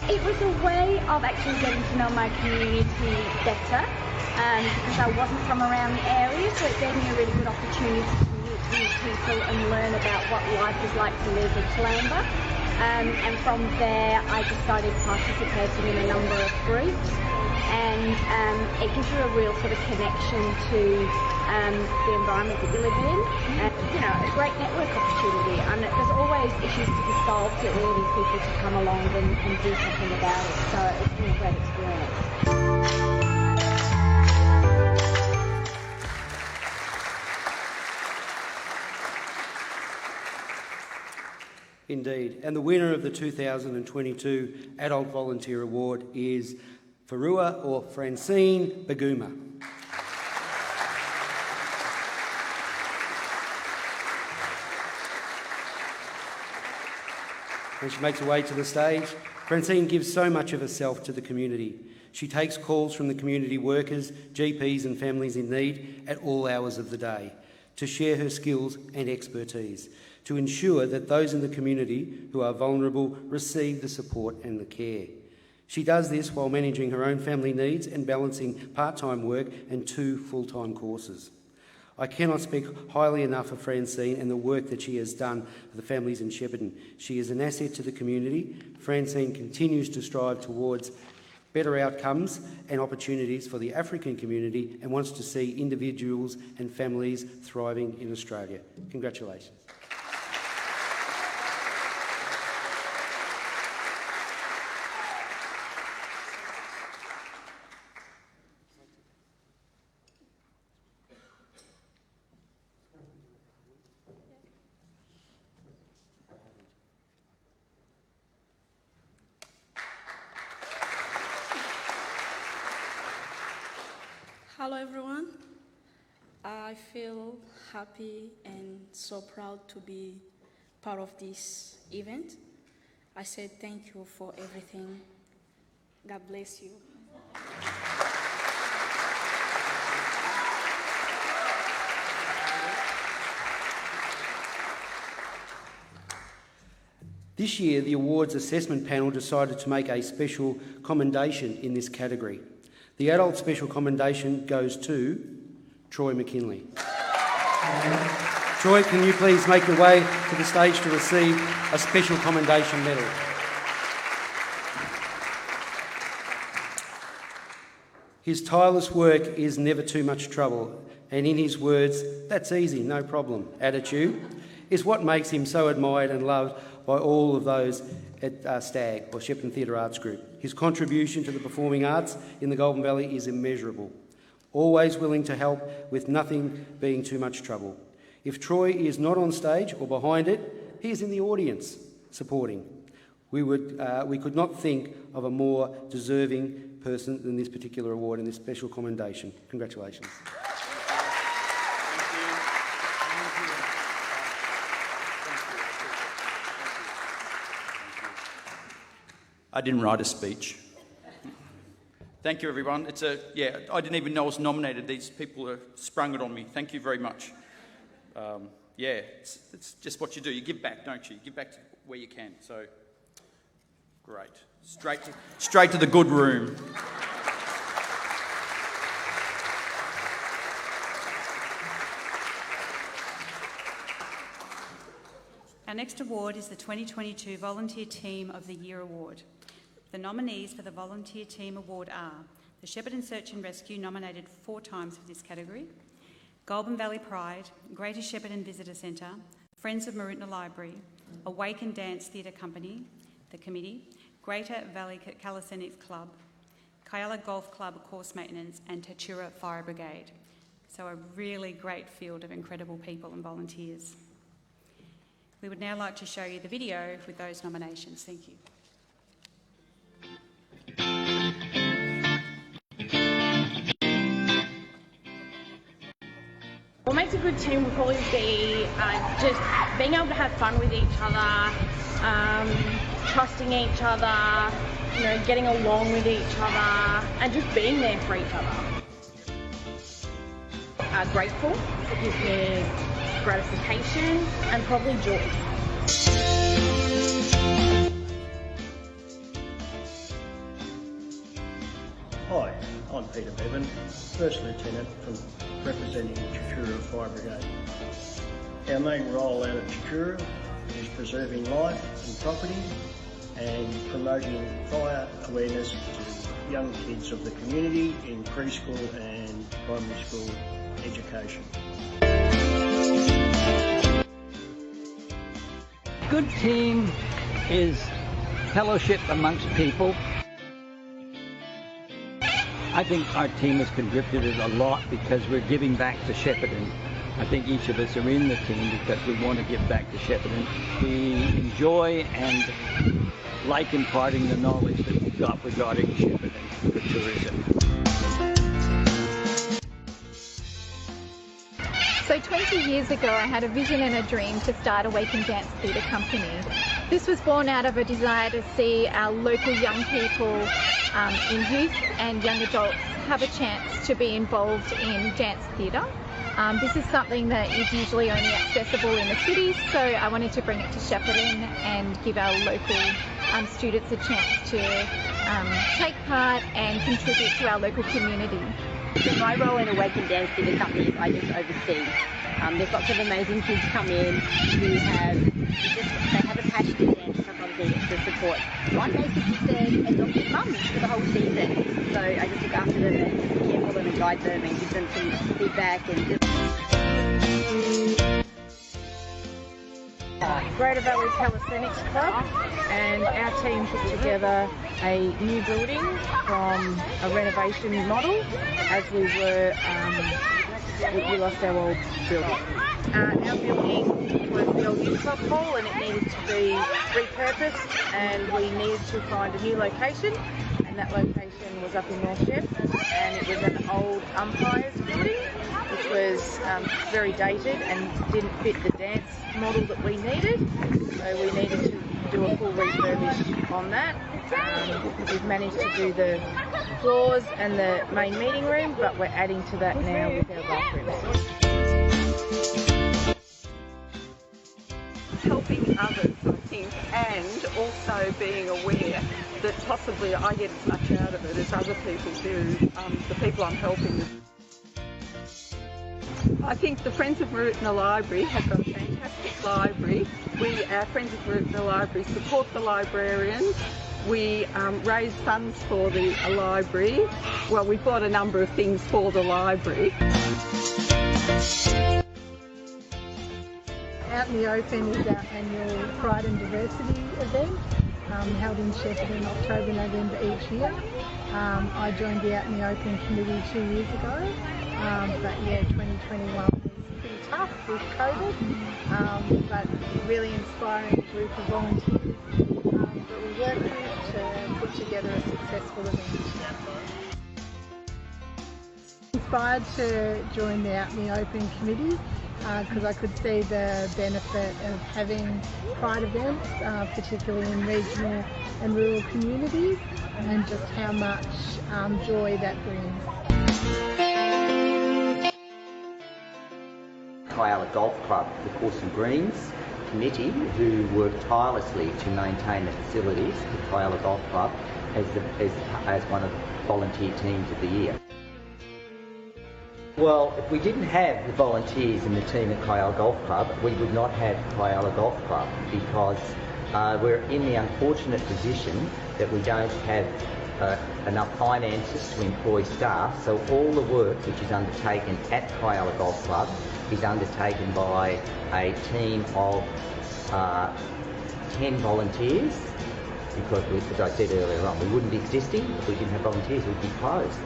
It was a way of actually getting to know my community better, because I wasn't from around the area, so it gave me a really good opportunity to meet people and learn about what life is like to live in Toolamba. And from there I just started participating in a number of groups, and it gives you a real sort of connection to the environment that you live in, and a great network opportunity. There's always issues to be solved that really need people to come along and do something about it, so it's been a great experience. Indeed. And the winner of the 2022 Adult Volunteer Award is Farua or Francine Baguma. When she makes her way to the stage, Francine gives so much of herself to the community. She takes calls from the community workers, GPs and families in need at all hours of the day to share her skills and expertise, to ensure that those in the community who are vulnerable receive the support and the care. She does this while managing her own family needs and balancing part-time work and 2 full-time courses. I cannot speak highly enough of Francine and the work that she has done for the families in Shepparton. She is an asset to the community. Francine continues to strive towards better outcomes and opportunities for the African community and wants to see individuals and families thriving in Australia. Congratulations. Hello everyone. I feel happy and so proud to be part of this event. I said thank you for everything. God bless you. This year, the awards assessment panel decided to make a special commendation in this category. The adult special commendation goes to Troy McKinley. Troy, can you please make your way to the stage to receive a special commendation medal? His tireless work is never too much trouble, and in his words, "That's easy, no problem" attitude is what makes him so admired and loved by all of those at STAG, or Shepparton Theatre Arts Group. His contribution to the performing arts in the Golden Valley is immeasurable, always willing to help with nothing being too much trouble. If Troy is not on stage or behind it, he is in the audience supporting. We could not think of a more deserving person than this particular award and this special commendation. Congratulations. I didn't write a speech. Thank you, everyone. I didn't even know I was nominated. These people have sprung it on me. Thank you very much. It's just what you do. You give back, don't you? You give back to where you can. So, great. Straight to the good room. Our next award is the 2022 Volunteer Team of the Year Award. The nominees for the Volunteer Team Award are the Shepparton Search and Rescue, nominated 4 times for this category, Golden Valley Pride, Greater Shepparton Visitor Centre, Friends of Marutna Library, Awake and Dance Theatre Company, the Committee, Greater Valley Calisthenics Club, Kyalla Golf Club Course Maintenance and Tatura Fire Brigade. So a really great field of incredible people and volunteers. We would now like to show you the video with those nominations. Thank you. What makes a good team would probably be just being able to have fun with each other, trusting each other, getting along with each other, and just being there for each other. Grateful. It gives me gratification and probably joy. Hi, I'm Peter Bevan, First Lieutenant representing Chitura Fire Brigade. Our main role out at Chitura is preserving life and property and promoting fire awareness to young kids of the community in preschool and primary school education. Good team is fellowship amongst people. I think our team has contributed a lot because we're giving back to Shepparton. I think each of us are in the team because we want to give back to Shepparton. We enjoy and like imparting the knowledge that we've got regarding Shepparton for tourism. So 20 years ago I had a vision and a dream to start a Wake and Dance Theatre Company. This was born out of a desire to see our local young people in youth and young adults have a chance to be involved in dance theatre. This is something that is usually only accessible in the cities, so I wanted to bring it to Shepparton and give our local students a chance to take part and contribute to our local community. So my role in a Wake and Dance Theatre Company is I just oversee. There's lots of amazing kids come in who have a passion to dance, sometimes need extra support. I basically serve adopted mums for the whole season. So I just look after them and care for them and guide them and give them some feedback and just... Greater Valley Calisthenics Club, and our team put together a new building from a renovation model as we lost our old building. Our building was the old youth club hall and it needed to be repurposed, and we needed to find a new location, and that location was up in North Shep, and it was an old umpires building which was very dated and didn't fit the dance model that we needed, so we needed to do a full refurbish on that. We've managed to do the floors and the main meeting room, but we're adding to that now with our bathrooms. Helping others, I think, and also being aware that possibly I get as much out of it as other people do, the people I'm helping. I think the Friends of Marutna Library have got a fantastic library. Our Friends of Marutna Library support the librarians. We raise funds for the library. Well, we've bought a number of things for the library. Out in the Open is our annual Pride and Diversity event, held in Shepparton October, November each year. I joined the Out in the Open committee 2 years ago, but yeah, 2021 was pretty tough with COVID, but a really inspiring group of volunteers that we worked with to put together a successful event. Inspired to join the Out in the Open committee because I could see the benefit of having pride events, particularly in regional and rural communities, and just how much joy that brings. Kyalla Golf Club, the Course and Greens Committee, who work tirelessly to maintain the facilities of Kyalla Golf Club as one of the volunteer teams of the year. Well, if we didn't have the volunteers in the team at Kyalla Golf Club, we would not have Kyalla Golf Club, because we're in the unfortunate position that we don't have enough finances to employ staff, so all the work which is undertaken at Kyalla Golf Club is undertaken by a team of 10 volunteers, because as I said earlier on, we wouldn't be existing if we didn't have volunteers, we'd be closed.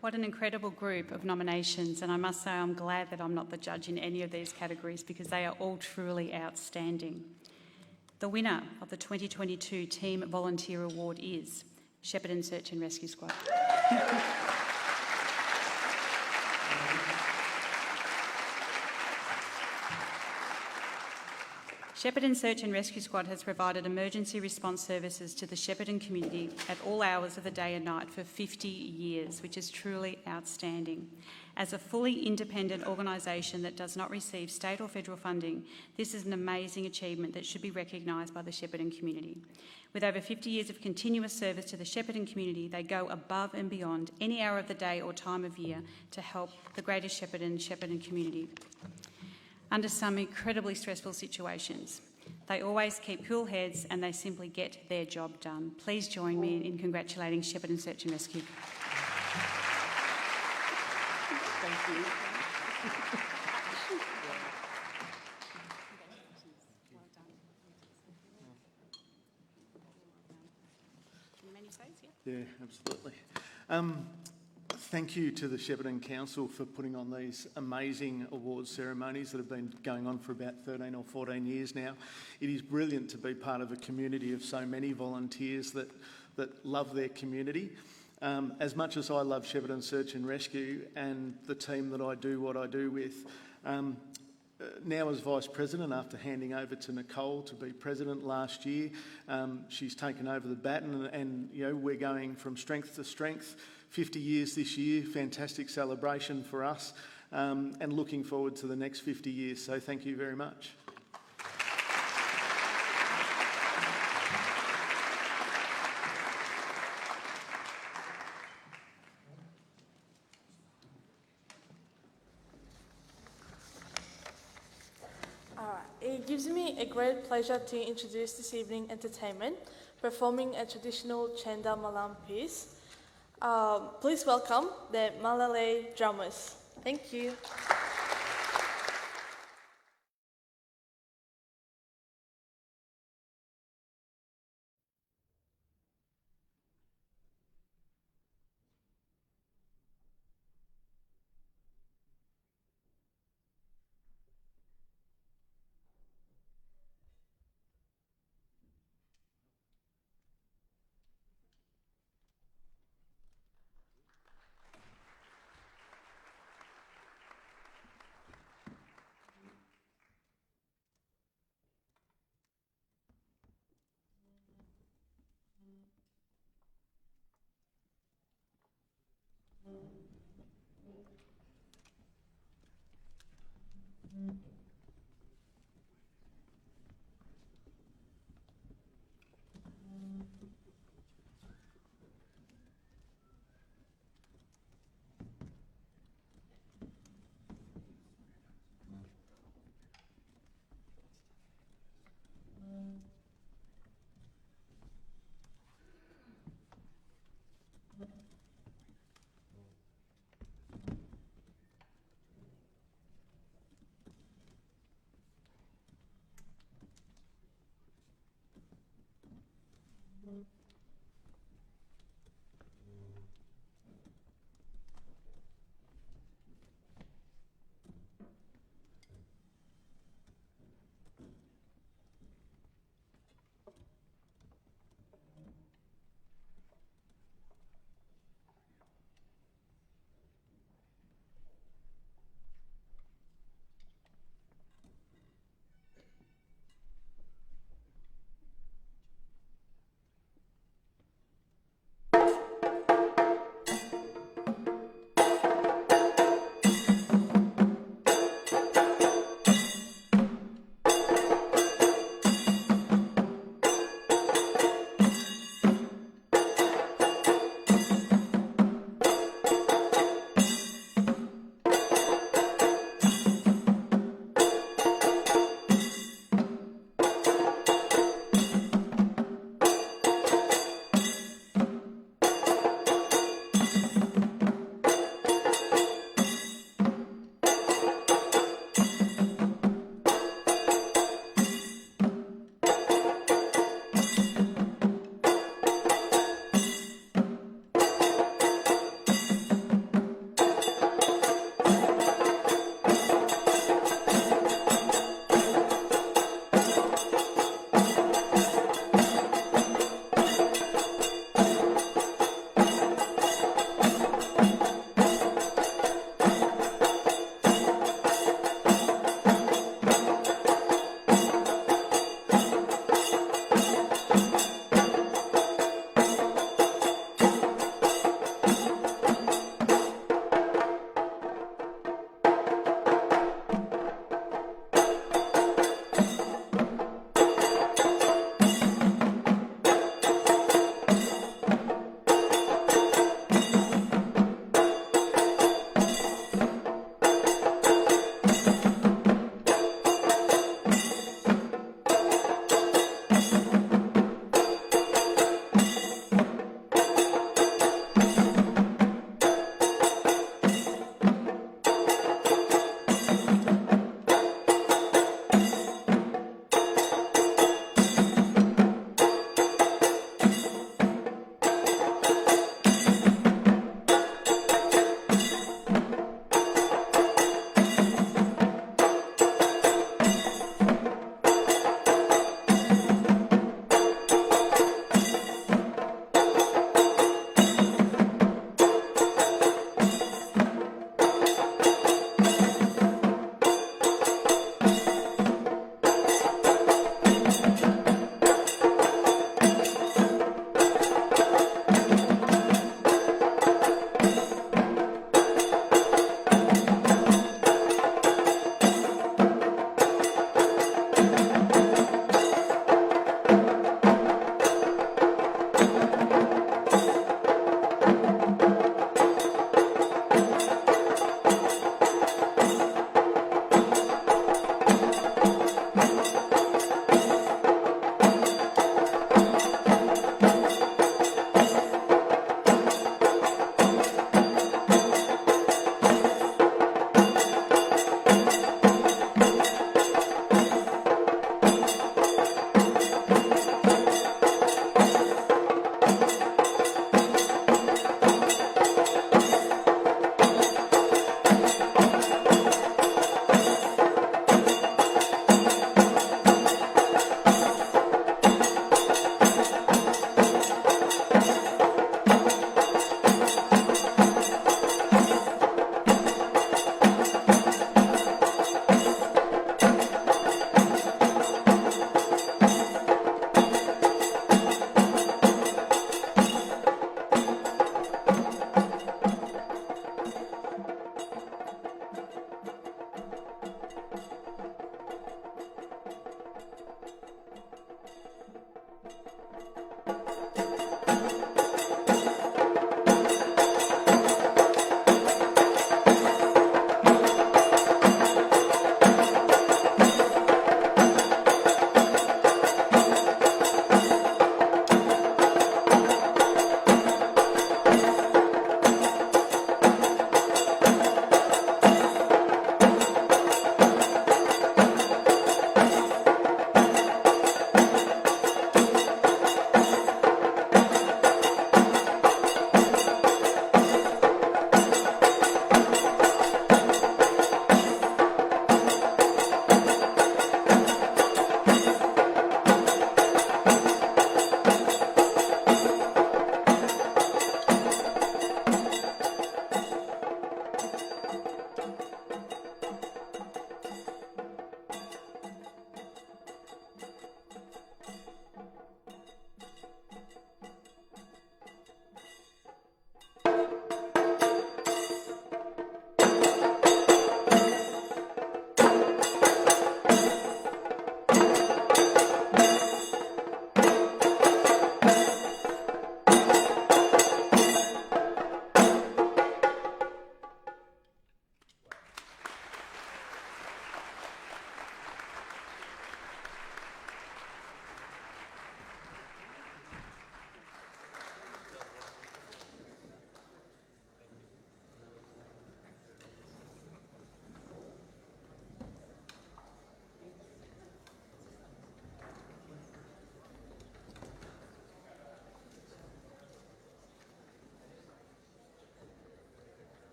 What an incredible group of nominations, and I must say I'm glad that I'm not the judge in any of these categories because they are all truly outstanding. The winner of the 2022 Team Volunteer Award is Shepparton Search and Rescue Squad. Shepparton Search and Rescue Squad has provided emergency response services to the Shepparton community at all hours of the day and night for 50 years, which is truly outstanding. As a fully independent organisation that does not receive state or federal funding, this is an amazing achievement that should be recognised by the Shepparton community. With over 50 years of continuous service to the Shepparton community, they go above and beyond any hour of the day or time of year to help the greater Shepparton community under some incredibly stressful situations. They always keep cool heads and they simply get their job done. Please join me in congratulating Shepparton Search and Rescue. Thank you. Yeah, absolutely. Thank you to the Shepparton Council for putting on these amazing awards ceremonies that have been going on for about 13 or 14 years now. It is brilliant to be part of a community of so many volunteers that love their community. As much as I love Shepparton Search and Rescue and the team that I do what I do with, now as Vice President, after handing over to Nicole to be President last year, she's taken over the baton and you know, we're going from strength to strength. 50 years this year, fantastic celebration for us, and looking forward to the next 50 years. So thank you very much. It gives me a great pleasure to introduce this evening entertainment, performing a traditional Chenda Malam piece. Please welcome the Malalay drummers. Thank you.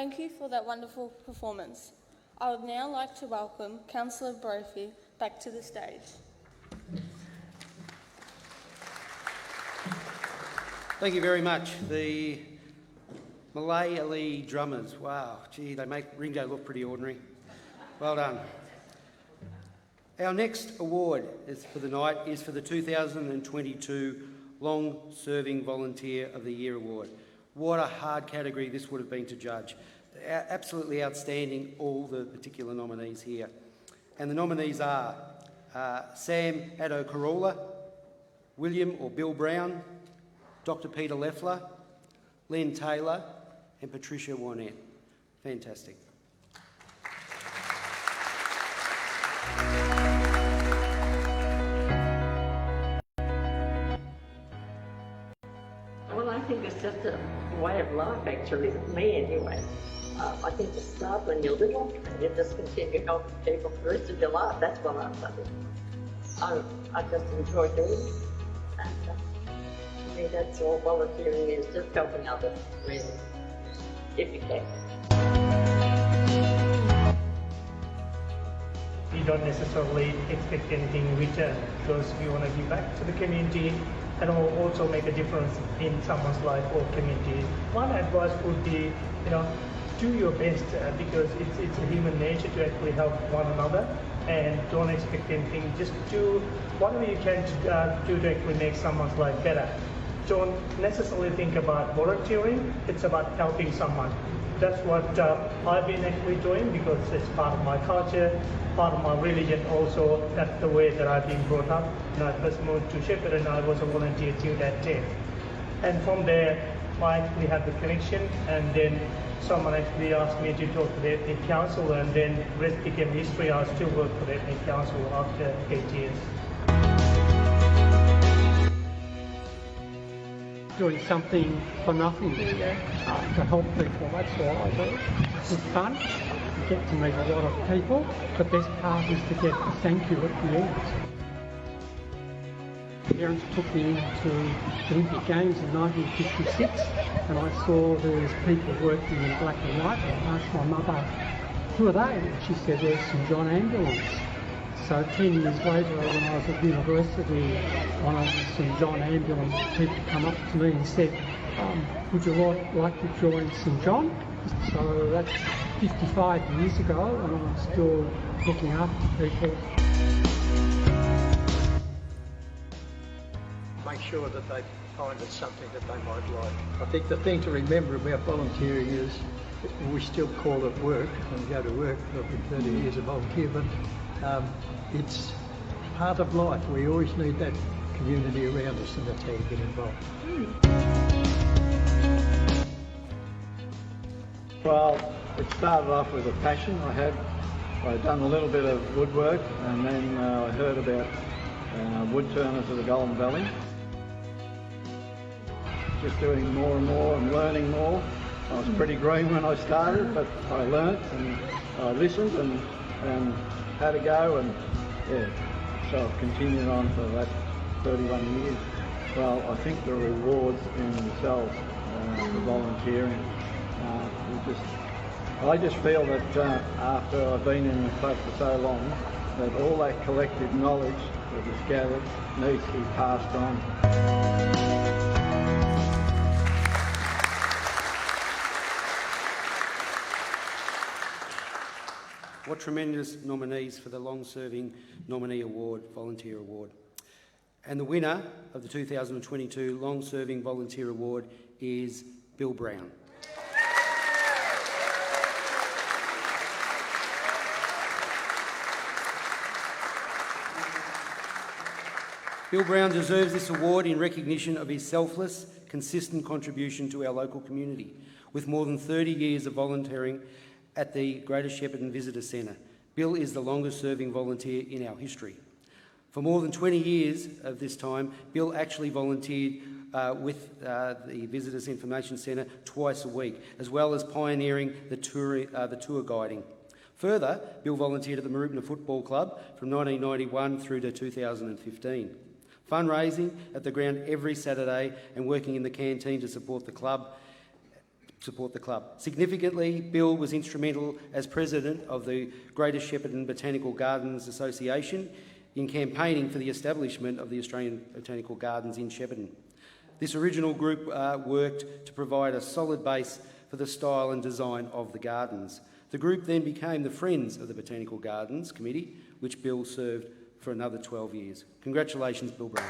thank you for that wonderful performance. I would now like to welcome Councillor Brophy back to the stage. Thank you very much. The Malay Ali drummers, wow, gee, they make Ringo look pretty ordinary. Well done. Our next award for the night is for the 2022 Long Serving Volunteer of the Year Award. What a hard category this would have been to judge. Absolutely outstanding, all the particular nominees here. And the nominees are Sam Addo-Corolla, William or Bill Brown, Dr. Peter Leffler, Len Taylor, and Patricia Wynette. Fantastic. Well, I think it's just a way of life, actually, for me anyway. I think you start when you're little and you just continue helping people for the rest of your life. That's what I'm saying. I just enjoy doing it. And to me, that's all volunteering is, just helping others, really, if you can. We don't necessarily expect anything in return because we want to give back to the community and also make a difference in someone's life or community. One advice would be, do your best because it's a human nature to actually help one another, and don't expect anything. Just do whatever you can to do to actually make someone's life better. Don't necessarily think about volunteering, it's about helping someone. That's what I've been actually doing because it's part of my culture, part of my religion also. That's the way that I've been brought up. When I first moved to Shepparton, I was a volunteer till that time. And from there, I actually had the connection, and then someone actually asked me to talk to the ethnic council, and then the rest became history. I still work for the ethnic council after 8 years. Doing something for nothing to help people, that's what I do. It's fun, you get to meet a lot of people. The best part is to get a thank you at the end. Parents took me into the Olympic Games in 1956 and I saw there was people working in black and white. I asked my mother, who are they? And she said, they're St John Ambulance. So 10 years later, when I was at university, one of the St John Ambulance people come up to me and said, would you like to join St John? So that's 55 years ago and I'm still looking after people. Make sure that they find it something that they might like. I think the thing to remember about volunteering is we still call it work when we go to work. I've been 30 years a volunteer, but it's part of life. We always need that community around us, and that's how you get involved. Well, it started off with a passion I had. I'd done a little bit of woodwork, and then I heard about wood turners of the Golden Valley. Just doing more and more and learning more. I was pretty green when I started, but I learnt and I listened and had a go, and so I've continued on for that 31 years. Well, I think the rewards in themselves for volunteering, I just feel that after I've been in the club for so long, that all that collective knowledge that is gathered needs to be passed on. What tremendous nominees for the Long Serving Nominee Award, Volunteer Award. And the winner of the 2022 Long Serving Volunteer Award is Bill Brown. Bill Brown deserves this award in recognition of his selfless, consistent contribution to our local community. With more than 30 years of volunteering at the Greater Shepparton Visitor Centre, Bill is the longest serving volunteer in our history. For more than 20 years of this time, Bill actually volunteered with the Visitors Information Centre twice a week, as well as pioneering the tour guiding. Further, Bill volunteered at the Marupna Football Club from 1991 through to 2015. Fundraising at the ground every Saturday and working in the canteen to support the club support the club. Significantly, Bill was instrumental as president of the Greater Shepparton Botanical Gardens Association in campaigning for the establishment of the Australian Botanical Gardens in Shepparton. This original group worked to provide a solid base for the style and design of the gardens. The group then became the Friends of the Botanical Gardens Committee, which Bill served for another 12 years. Congratulations, Bill Brown.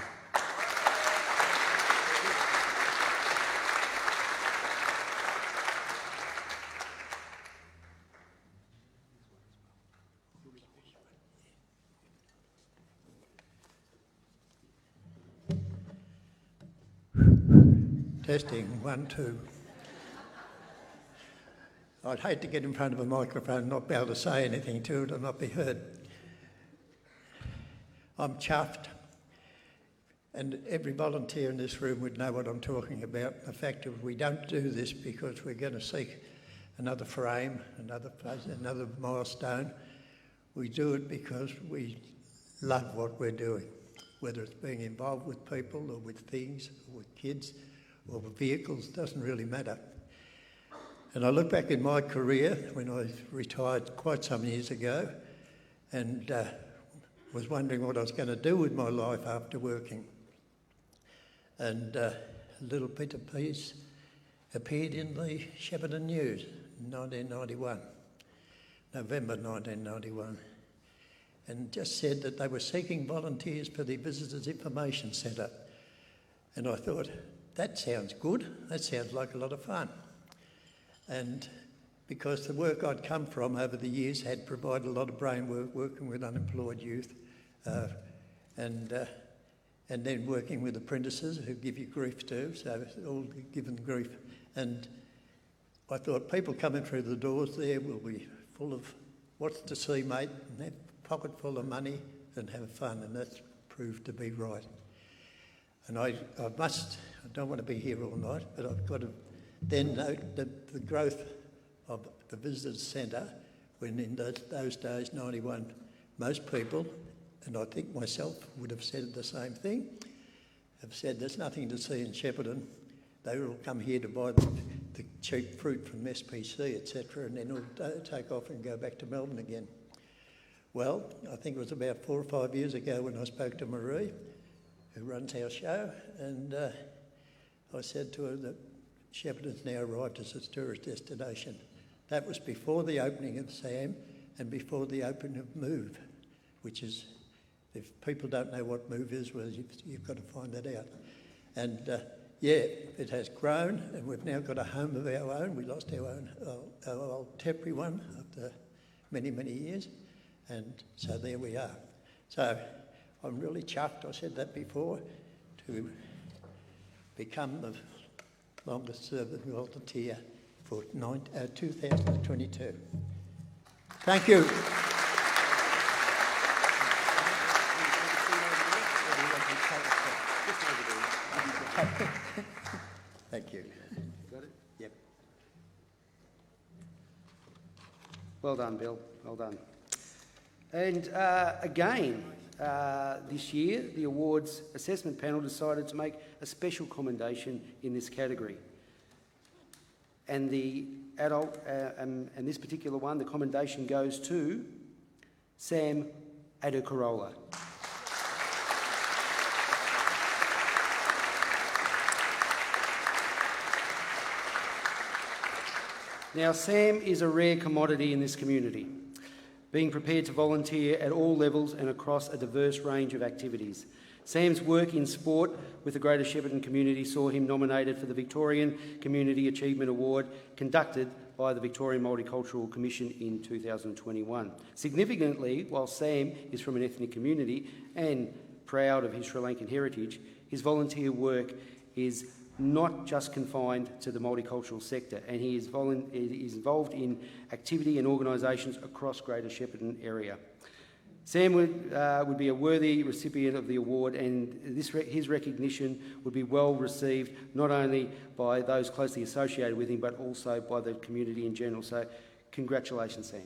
Testing, 1, 2. I'd hate to get in front of a microphone and not be able to say anything to it and not be heard. I'm chuffed, and every volunteer in this room would know what I'm talking about. The fact that we don't do this because we're going to seek another frame, another milestone. We do it because we love what we're doing, whether it's being involved with people or with things or with kids or with vehicles, doesn't really matter. And I look back in my career when I retired quite some years ago and was wondering what I was going to do with my life after working. And a little bit of piece appeared in the Shepparton News in 1991, November 1991, and just said that they were seeking volunteers for the Visitors Information Centre. And I thought, that sounds good, that sounds like a lot of fun. And because the work I'd come from over the years had provided a lot of brain work, working with unemployed youth, and then working with apprentices who give you grief too, so all given grief. And I thought people coming through the doors there will be full of what's to see, mate, and have a pocket full of money and have fun, and that's proved to be right. And I don't want to be here all night, but I've got to then note that the growth of the Visitors Centre, when in those days, 91, most people, and I think myself would have said the same thing, have said there's nothing to see in Shepparton. They all come here to buy the cheap fruit from SPC, etc., and then all take off and go back to Melbourne again. Well, I think it was about 4 or 5 years ago when I spoke to Marie, who runs our show, and I said to her that Shepparton's now arrived as a tourist destination. That was before the opening of SAM and before the opening of MOVE, which is, if people don't know what MOVE is, well, you've got to find that out. And yeah, it has grown, and we've now got a home of our own. We lost our old temporary one after many, many years, and so there we are. So I'm really chuffed, I said that before, to become the longest serving volunteer for 2022. Thank you. Thank you. Got it? Yep. Well done, Bill. Well done. And again, this year, the awards assessment panel decided to make a special commendation in this category. And the adult, and this particular one, the commendation goes to Sam Adocorola. Now, Sam is a rare commodity in this community, being prepared to volunteer at all levels and across a diverse range of activities. Sam's work in sport with the Greater Shepparton community saw him nominated for the Victorian Community Achievement Award conducted by the Victorian Multicultural Commission in 2021. Significantly, while Sam is from an ethnic community and proud of his Sri Lankan heritage, his volunteer work is not just confined to the multicultural sector, and he is involved in activity and organisations across Greater Shepparton area. Sam would be a worthy recipient of the award, and his recognition would be well received not only by those closely associated with him but also by the community in general. So congratulations, Sam.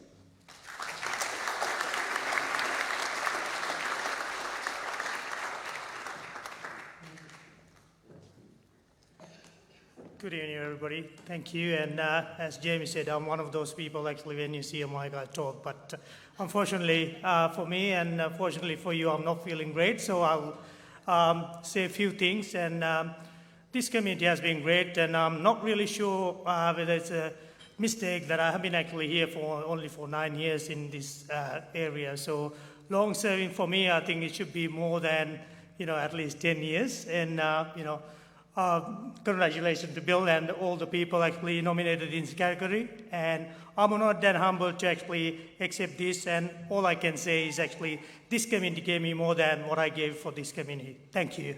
Good evening, everybody. Thank you. And as Jamie said, I'm one of those people actually when you see a mic, I talk. But unfortunately for me and fortunately for you, I'm not feeling great. So I'll say a few things. And this community has been great. And I'm not really sure whether it's a mistake that I have been actually here for only for 9 years in this area. So long serving for me, I think it should be more than, at least 10 years. And, congratulations to Bill and all the people actually nominated in this category. And I'm not that humble to actually accept this. And all I can say is actually this community gave me more than what I gave for this community. Thank you.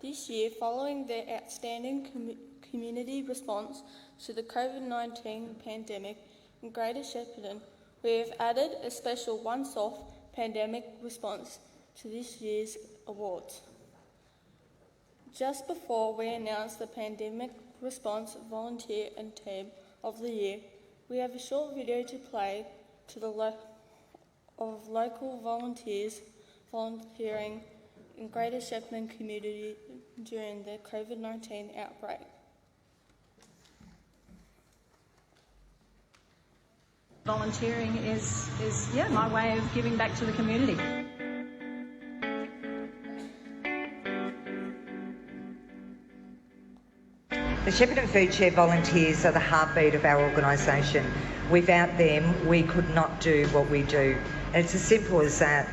This year, following their outstanding community response to the COVID-19 pandemic in Greater Shepparton, we have added a special once-off pandemic response to this year's awards. Just before we announce the Pandemic Response Volunteer and Team of the Year, we have a short video to play to of local volunteers volunteering in Greater Shepparton community during the COVID-19 outbreak. Volunteering is my way of giving back to the community. The Shepparton Food Share volunteers are the heartbeat of our organisation. Without them, we could not do what we do. And it's as simple as that.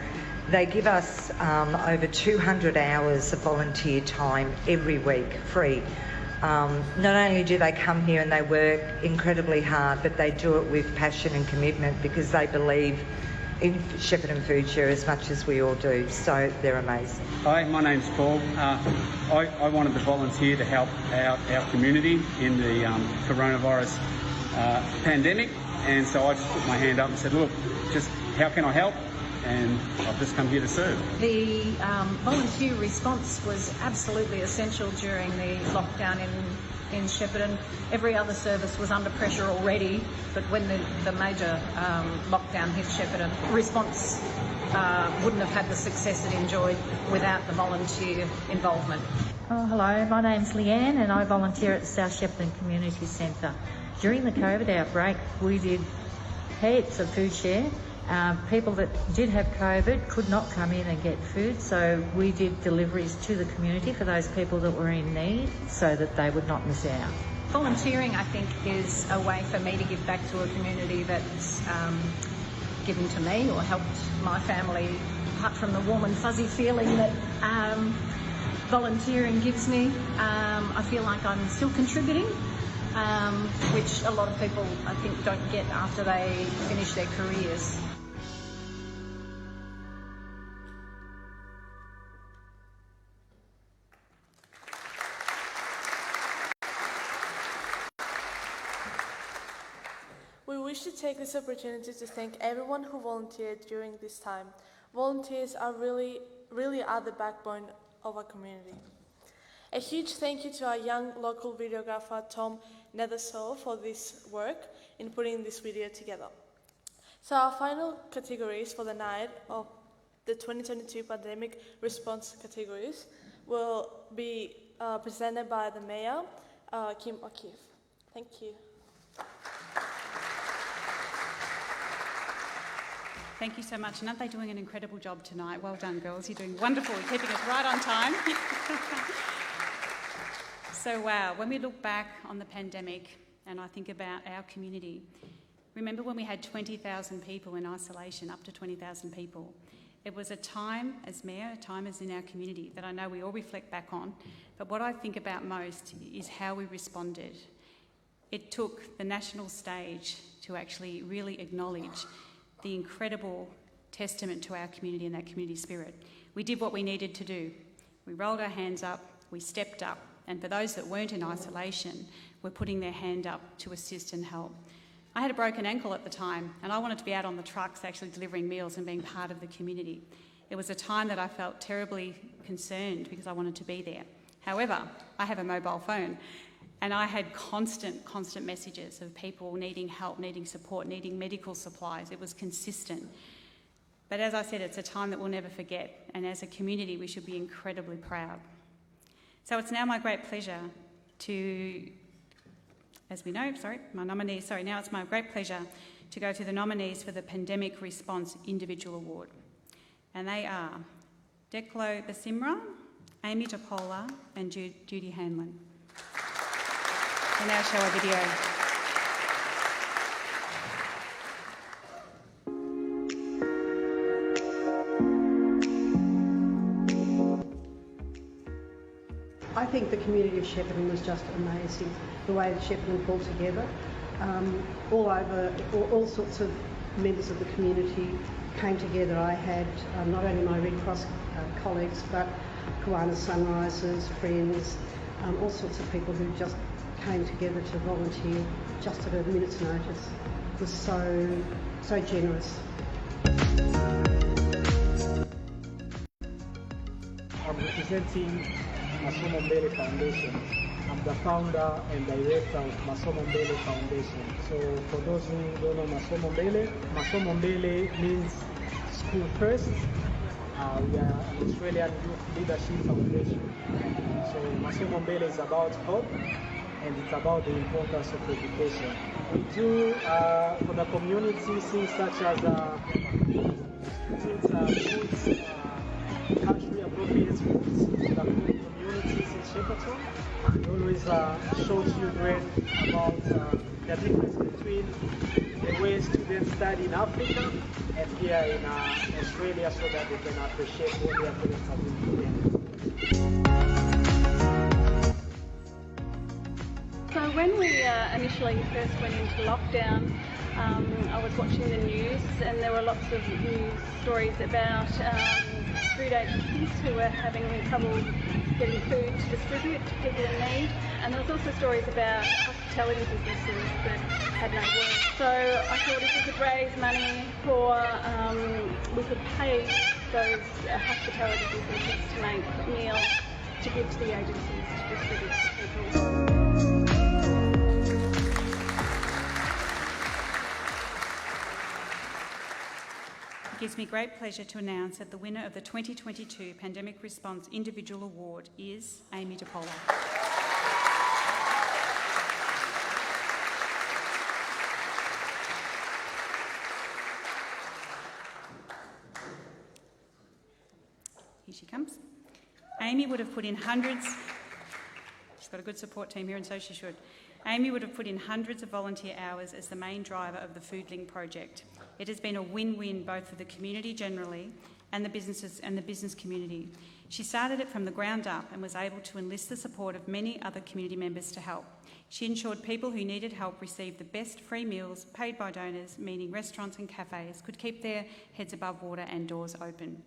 They give us over 200 hours of volunteer time every week, free. Not only do they come here and they work incredibly hard, but they do it with passion and commitment because they believe in Shepparton Food Share as much as we all do. So they're amazing. Hi, my name's Paul. I wanted to volunteer to help out our community in the coronavirus pandemic, and so I just put my hand up and said, look, just how can I help? And I've just come here to serve. The volunteer response was absolutely essential during the lockdown in Shepparton. Every other service was under pressure already, but when the major lockdown hit Shepparton, response wouldn't have had the success it enjoyed without the volunteer involvement. Oh, hello, my name's Leanne and I volunteer at the South Shepparton Community Centre. During the COVID outbreak, we did heaps of food share. People that did have COVID could not come in and get food, so we did deliveries to the community for those people that were in need so that they would not miss out. Volunteering, I think, is a way for me to give back to a community that's given to me or helped my family, apart from the warm and fuzzy feeling that volunteering gives me. I feel like I'm still contributing, which a lot of people, I think, don't get after they finish their careers. We wish to take this opportunity to thank everyone who volunteered during this time. Volunteers are really are the backbone of our community. A huge thank you to our young local videographer Tom Nethersall for this work in putting this video together. So our final categories for the night of the 2022 Pandemic Response categories will be presented by the Mayor, Kim O'Keefe. Thank you. Thank you so much. And aren't they doing an incredible job tonight? Well done, girls. You're doing wonderful. You're keeping us right on time. So, wow, when we look back on the pandemic and I think about our community, remember when we had 20,000 people in isolation, up to 20,000 people? It was a time as Mayor, a time as in our community that I know we all reflect back on. But what I think about most is how we responded. It took the national stage to actually really acknowledge the incredible testament to our community and that community spirit. We did what we needed to do. We rolled our hands up, we stepped up, and for those that weren't in isolation, were putting their hand up to assist and help. I had a broken ankle at the time, and I wanted to be out on the trucks actually delivering meals and being part of the community. It was a time that I felt terribly concerned because I wanted to be there. However, I have a mobile phone and I had constant messages of people needing help, needing support, needing medical supplies. It was consistent. But as I said, it's a time that we'll never forget, and as a community we should be incredibly proud. So it's now my great pleasure to, as we know, now it's my great pleasure to go to the nominees for the Pandemic Response Individual Award. And they are Declo Basimra, Amy DePola and Judy Hanlon. We'll now show a video. I think the community of Shepparton was just amazing, the way that Shepparton pulled together. All sorts of members of the community came together. I had not only my Red Cross colleagues, but Kiwanis Sunrisers, friends, all sorts of people who just came together to volunteer just at a minute's notice. It was so generous. I'm representing Masomo Mbele Foundation. I'm the founder and director of Masomo Mbele Foundation. So for those who don't know Masomo Mbele means school first. We are an Australian youth leadership foundation. So Masomo Mbele is about hope and it's about the importance of education. We do for the community things such as foods, country appropriate foods for the communities in Shepparton. We always show children about the difference between the way students study in Africa and here in Australia, so that they can appreciate what their parents are doing for them. So when we initially first went into lockdown, I was watching the news and there were lots of news stories about food agencies who were having trouble getting food to distribute to people in need, and there was also stories about hospitality businesses that had no work. So I thought if we could raise money for, we could pay those hospitality businesses to make meals to give to the agencies to distribute to people. It gives me great pleasure to announce that the winner of the 2022 Pandemic Response Individual Award is Amy DePola. Here she comes. Amy would have put in hundreds. She's got a good support team here and so she should. Amy would have put in hundreds of volunteer hours as the main driver of the Foodlink project. It has been a win-win both for the community generally and the businesses and the business community. She started it from the ground up and was able to enlist the support of many other community members to help. She ensured people who needed help received the best free meals paid by donors, meaning restaurants and cafes could keep their heads above water and doors open.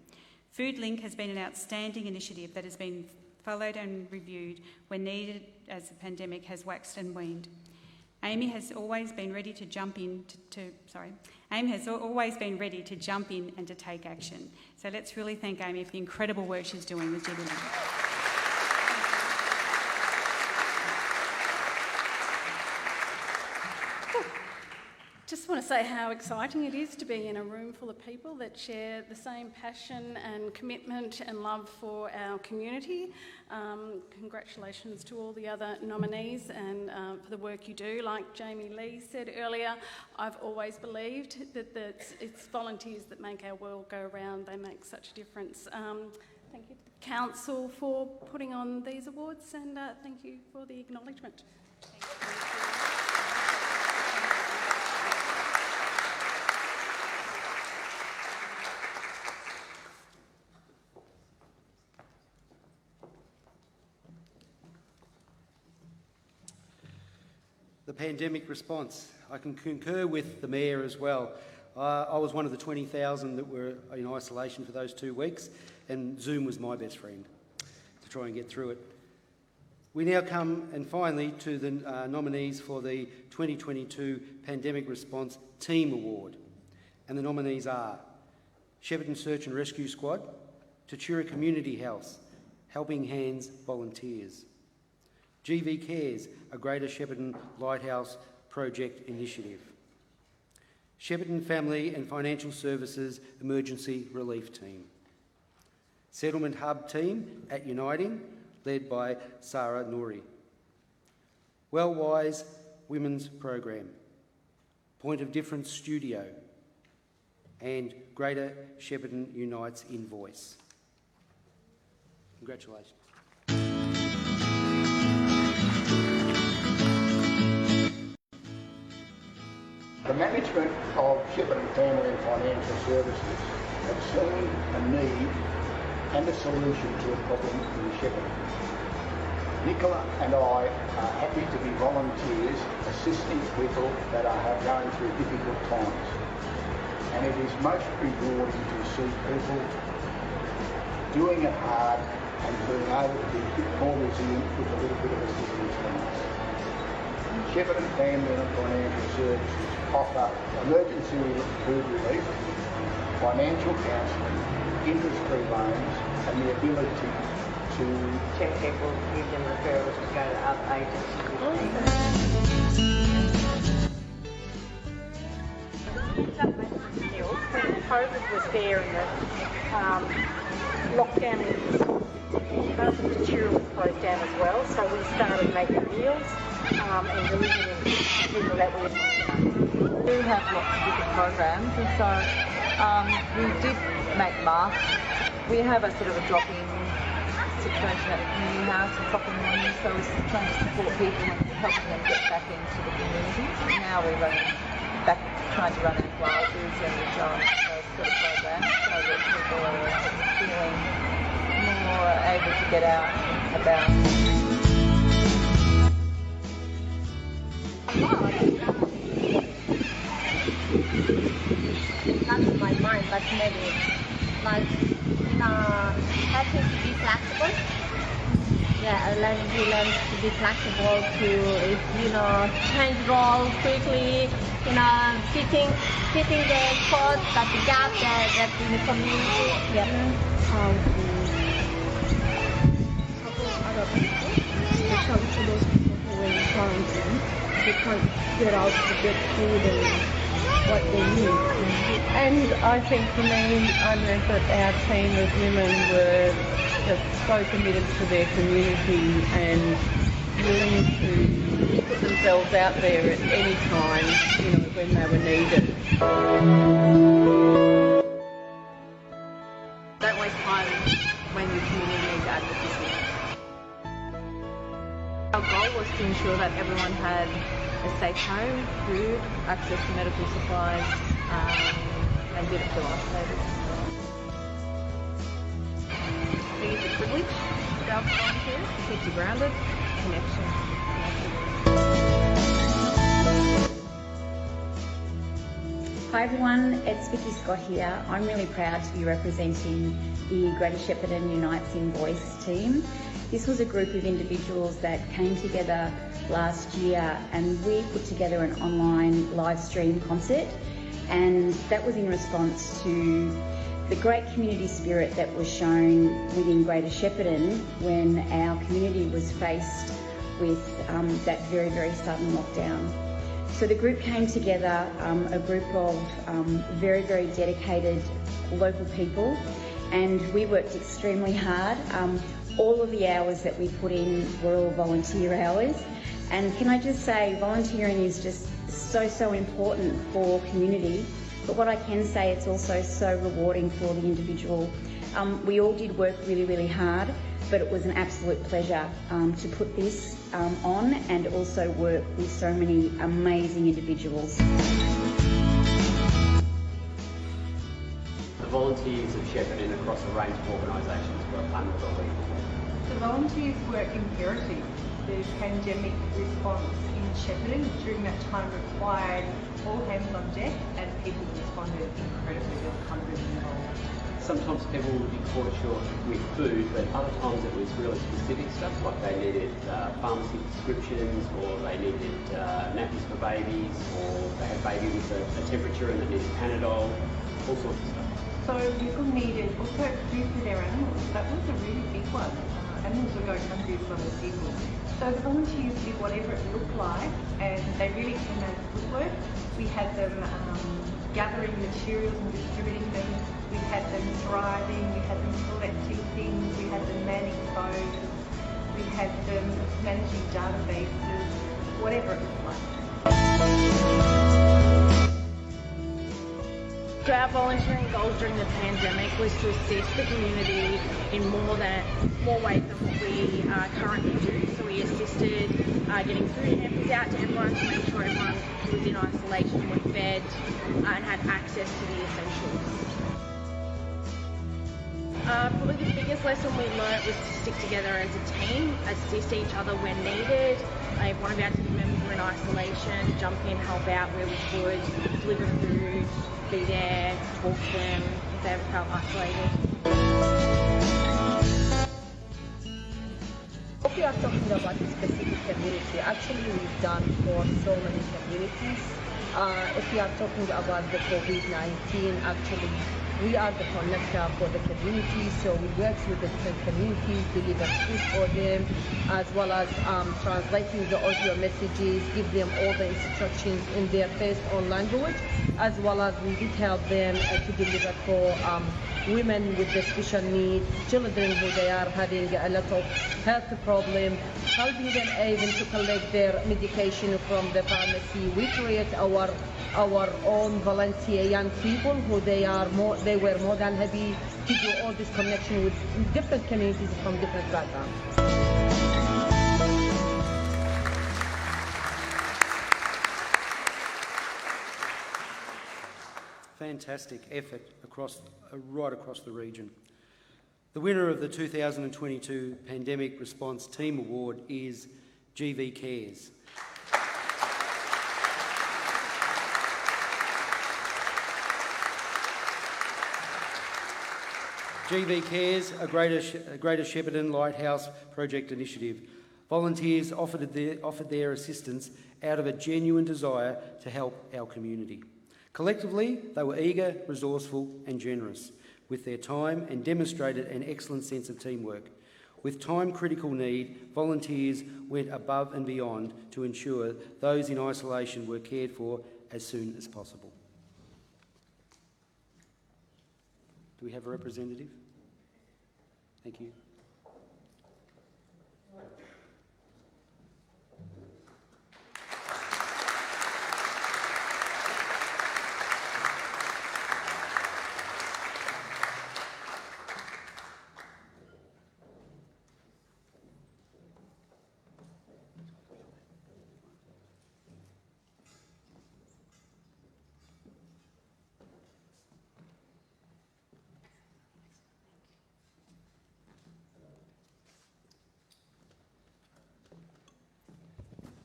Foodlink has been an outstanding initiative that has been followed and reviewed when needed as the pandemic has waxed and waned. Amy has always been ready to jump in and to take action. So let's really thank Amy for the incredible work she's doing with GBL. Just want to say how exciting it is to be in a room full of people that share the same passion and commitment and love for our community. Congratulations to all the other nominees and for the work you do. Like Jamie Lee said earlier, I've always believed that it's volunteers that make our world go round. They make such a difference. Thank you, Council, for putting on these awards, and thank you for the acknowledgement. The pandemic response. I can concur with the Mayor as well. I was one of the 20,000 that were in isolation for those 2 weeks, and Zoom was my best friend to try and get through it. We now come, and finally, to the nominees for the 2022 Pandemic Response Team Award. And the nominees are Shepparton Search and Rescue Squad, Tatura Community House, Helping Hands Volunteers, GV Cares, a Greater Shepparton Lighthouse Project initiative, Shepparton Family and Financial Services Emergency Relief Team, Settlement Hub Team at Uniting, led by Sarah Nouri, Wellwise Women's Program, Point of Difference Studio, and Greater Shepparton Unites in Voice. Congratulations. The management of Shepparton Family and Financial Services have seen a need and a solution to a problem in Shepparton. Nicola and I are happy to be volunteers assisting people that are going through difficult times. And it is most rewarding to see people doing it hard and being able to be a bit more resilient with a little bit of assistance from us. Shepparton Family and Financial Services offer emergency food relief, financial counselling, industry loans and the ability to check people, give them referrals to go to other agencies. When COVID was there and the lockdown was Tatura was closed down as well, so we started making meals and delivering to people that we do have lots of different programs, and so we did make masks. We have a sort of a drop-in situation at the community house and drop-in money, so we're trying to support people and helping them get back into the community. Now we're trying to run out wild foods and those sort of programs so that people are feeling more able to get out and about. Not in my mind, but maybe like having to be flexible. Yeah, learn to be flexible to change role quickly. Fitting the spot, but the gap that in the community. Yeah. How to support other people, especially for those people who are in quarantine. They can't get out to get food and what they need. And I think for me, I meant that our team of women were just so committed to their community and willing to put themselves out there at any time, when they were needed. Don't waste time when your community needs advocacy. Our goal was to ensure that everyone had a safe home, food, access to medical supplies, and did it for lifesavers. I think it's a privilege to be able to volunteer. It keeps you grounded, connection. Hi everyone, it's Vicky Scott here. I'm really proud to be representing the Greater Shepparton Unites in Voice team. This was a group of individuals that came together last year and we put together an online live stream concert, and that was in response to the great community spirit that was shown within Greater Shepparton when our community was faced with that very, very sudden lockdown. So the group came together, a group of very, very dedicated local people, and we worked extremely hard. All of the hours that we put in were all volunteer hours. And can I just say, volunteering is just so important for community. But what I can say, it's also so rewarding for the individual. We all did work really, really hard, but it was an absolute pleasure to put this on and also work with so many amazing individuals. The volunteers of Shepparton across a range of organisations were unbelievable. The volunteers were imperative. The pandemic response in Shepparton during that time required all hands on deck, and people responded incredibly well, hundreds involved. Sometimes people would be caught short with food, but other times it was really specific stuff, like they needed pharmacy prescriptions, or they needed nappies for babies, or they had a baby with a temperature and they needed Panadol, all sorts of stuff. So people needed also food for their animals. That was a really big one. Animals were going hungry as well as people. So the volunteers did whatever it looked like, and they really came out of woodwork. We had them gathering materials and distributing them. We had them driving. We had them collecting things. We had them manning phones. We had them managing databases, whatever it looked like. So our volunteering goals during the pandemic was to assist the community in more ways than what we currently do. So we assisted getting food hampers out to everyone to make sure everyone who was in isolation was fed and had access to the essentials. Probably the biggest lesson we learnt was to stick together as a team, assist each other when needed. If one of our team members were in isolation, jump in, help out where we could, deliver food, be there, talk to them if they ever felt isolated. If we are talking about a specific community, actually we've done for so many communities. If we are talking about the COVID-19, actually we are the connector for the community, so we work with the different communities, deliver food for them, as well as translating the audio messages, give them all the instructions in their first own language, as well as we did help them to deliver for women with the special needs, children who they are having a lot of health problems, helping them even to collect their medication from the pharmacy. We create our own volunteer young people who they were more than happy to do all this connection with different communities from different backgrounds. Fantastic effort right across the region. The winner of the 2022 Pandemic Response Team Award is GV Cares. GV Cares, a Greater Shepparton Lighthouse Project initiative. Volunteers offered their assistance out of a genuine desire to help our community. Collectively, they were eager, resourceful and generous with their time and demonstrated an excellent sense of teamwork. With time-critical need, volunteers went above and beyond to ensure those in isolation were cared for as soon as possible. Do we have a representative? Thank you.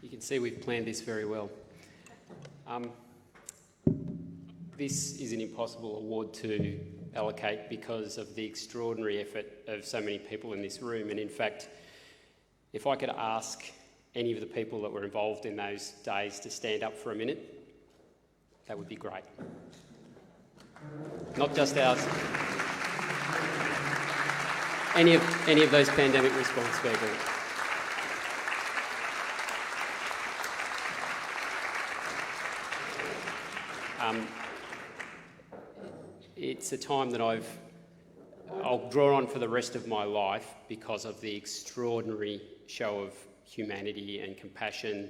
You can see we've planned this very well. This is an impossible award to allocate because of the extraordinary effort of so many people in this room. And in fact, if I could ask any of the people that were involved in those days to stand up for a minute, that would be great. Not just ours. Any of those pandemic response people. It's a time that I'll draw on for the rest of my life because of the extraordinary show of humanity and compassion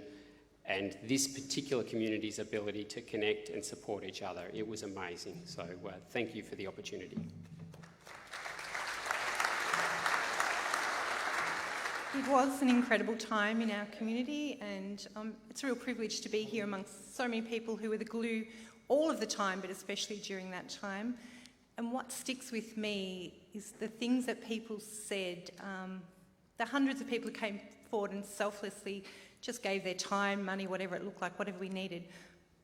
and this particular community's ability to connect and support each other. It was amazing. So thank you for the opportunity. It was an incredible time in our community, and it's a real privilege to be here amongst so many people who were the glue all of the time, but especially during that time. And what sticks with me is the things that people said. The hundreds of people who came forward and selflessly just gave their time, money, whatever it looked like, whatever we needed.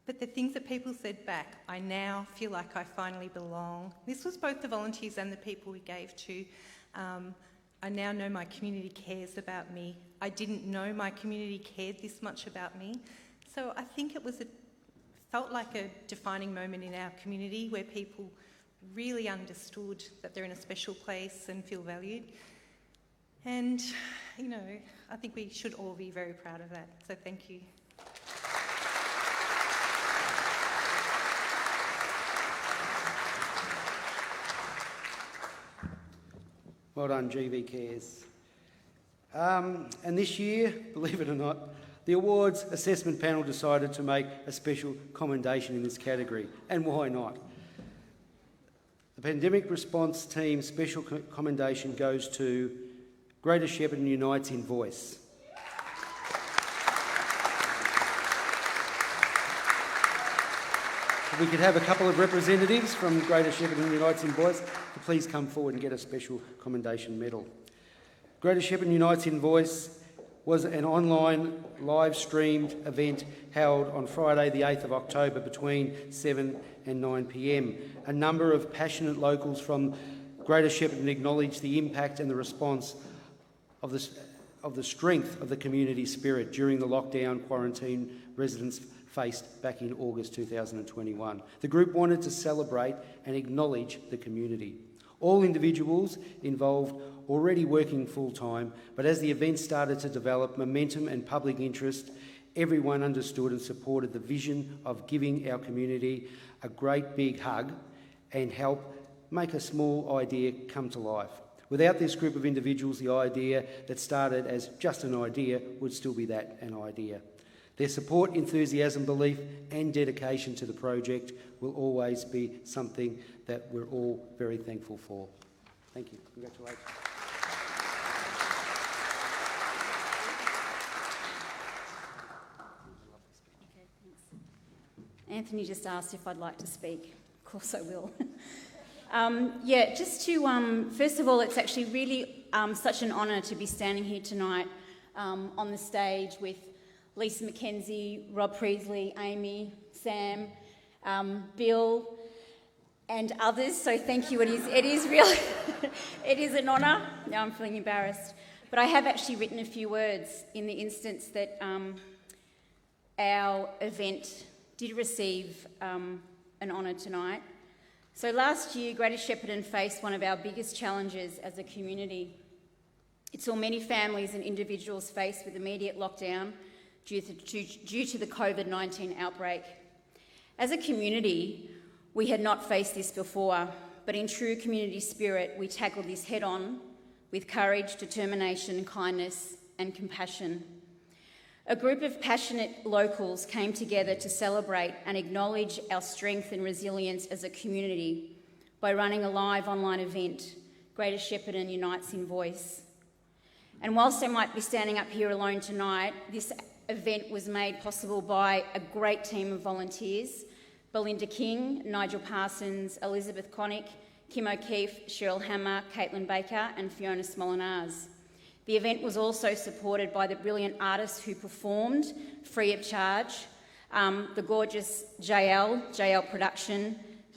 But the things that people said back, I now feel like I finally belong. This was both the volunteers and the people we gave to. I now know my community cares about me. I didn't know my community cared this much about me. So I think it felt like a defining moment in our community where people really understood that they're in a special place and feel valued. And, you know, I think we should all be very proud of that. So thank you. Well done, GV Cares. And this year, believe it or not, the awards assessment panel decided to make a special commendation in this category. And why not? The Pandemic Response Team special commendation goes to Greater Shepparton Unites in Voice. If we could have a couple of representatives from Greater Shepparton Unites in Voice to please come forward and get a special commendation medal. Greater Shepparton Unites in Voice was an online live-streamed event held on Friday the 8th of October between 7 and 9 p.m. A number of passionate locals from Greater Shepparton acknowledged the impact and the response of the strength of the community spirit during the lockdown quarantine residents faced back in August 2021. The group wanted to celebrate and acknowledge the community. All individuals involved already working full-time, but as the event started to develop momentum and public interest, everyone understood and supported the vision of giving our community a great big hug and help make a small idea come to life. Without this group of individuals, the idea that started as just an idea would still be that, an idea. Their support, enthusiasm, belief and dedication to the project will always be something that we're all very thankful for. Thank you. Congratulations. Okay, thanks. Anthony just asked if I'd like to speak. Of course I will. Just to, first of all, it's actually really such an honour to be standing here tonight on the stage with Lisa McKenzie, Rob Priestley, Amy, Sam, Bill and others. So thank you. It is really, it is an honour. Now I'm feeling embarrassed. But I have actually written a few words in the instance that our event did receive an honour tonight. So last year, Greater Shepparton faced one of our biggest challenges as a community. It saw many families and individuals faced with immediate lockdown due to the COVID-19 outbreak. As a community, we had not faced this before, but in true community spirit, we tackled this head-on with courage, determination, kindness and compassion. A group of passionate locals came together to celebrate and acknowledge our strength and resilience as a community by running a live online event, Greater Shepparton Unites in Voice. And whilst I might be standing up here alone tonight, this event was made possible by a great team of volunteers: Belinda King, Nigel Parsons, Elizabeth Connick, Kim O'Keefe, Cheryl Hammer, Caitlin Baker and Fiona Smolinars. The event was also supported by the brilliant artists who performed free of charge, the gorgeous JL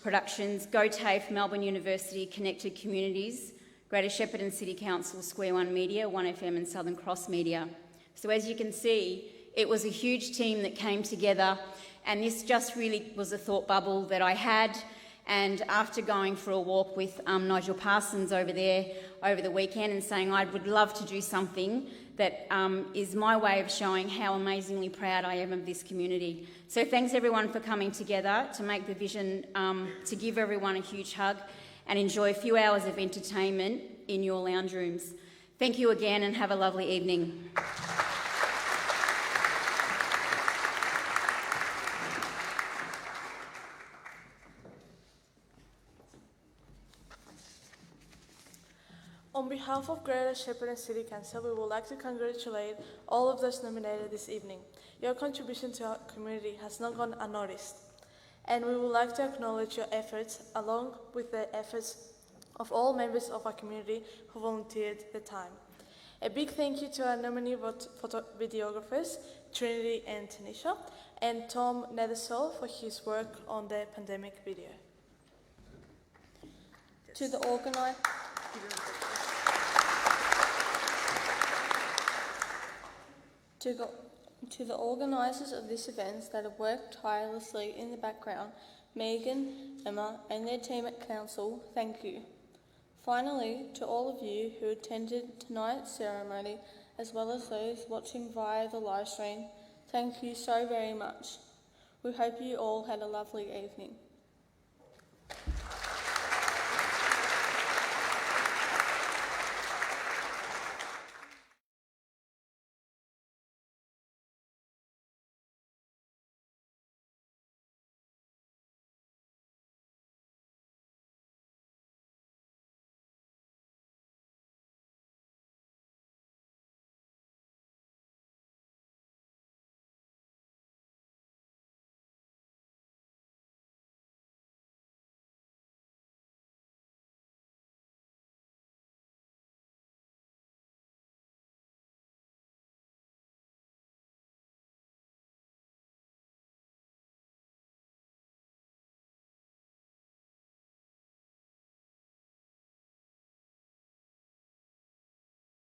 Productions, Go TAFE, Melbourne University, Connected Communities, Greater Shepparton City Council, Square One Media, 1FM and Southern Cross Media. So as you can see, it was a huge team that came together, and this just really was a thought bubble that I had. And after going for a walk with Nigel Parsons over there over the weekend and saying I would love to do something that is my way of showing how amazingly proud I am of this community. So thanks everyone for coming together to make the vision, to give everyone a huge hug and enjoy a few hours of entertainment in your lounge rooms. Thank you again and have a lovely evening. On behalf of Greater Shepparton City Council, we would like to congratulate all of those nominated this evening. Your contribution to our community has not gone unnoticed, and we would like to acknowledge your efforts along with the efforts of all members of our community who volunteered the time. A big thank you to our nominee videographers, Trinity and Tanisha, and Tom Nethersall for his work on the pandemic video. To the organisers of this event that have worked tirelessly in the background Megan, Emma and their team at Council, thank you. Finally, to all of you who attended tonight's ceremony, as well as those watching via the live stream, thank you so very much. We hope you all had a lovely evening.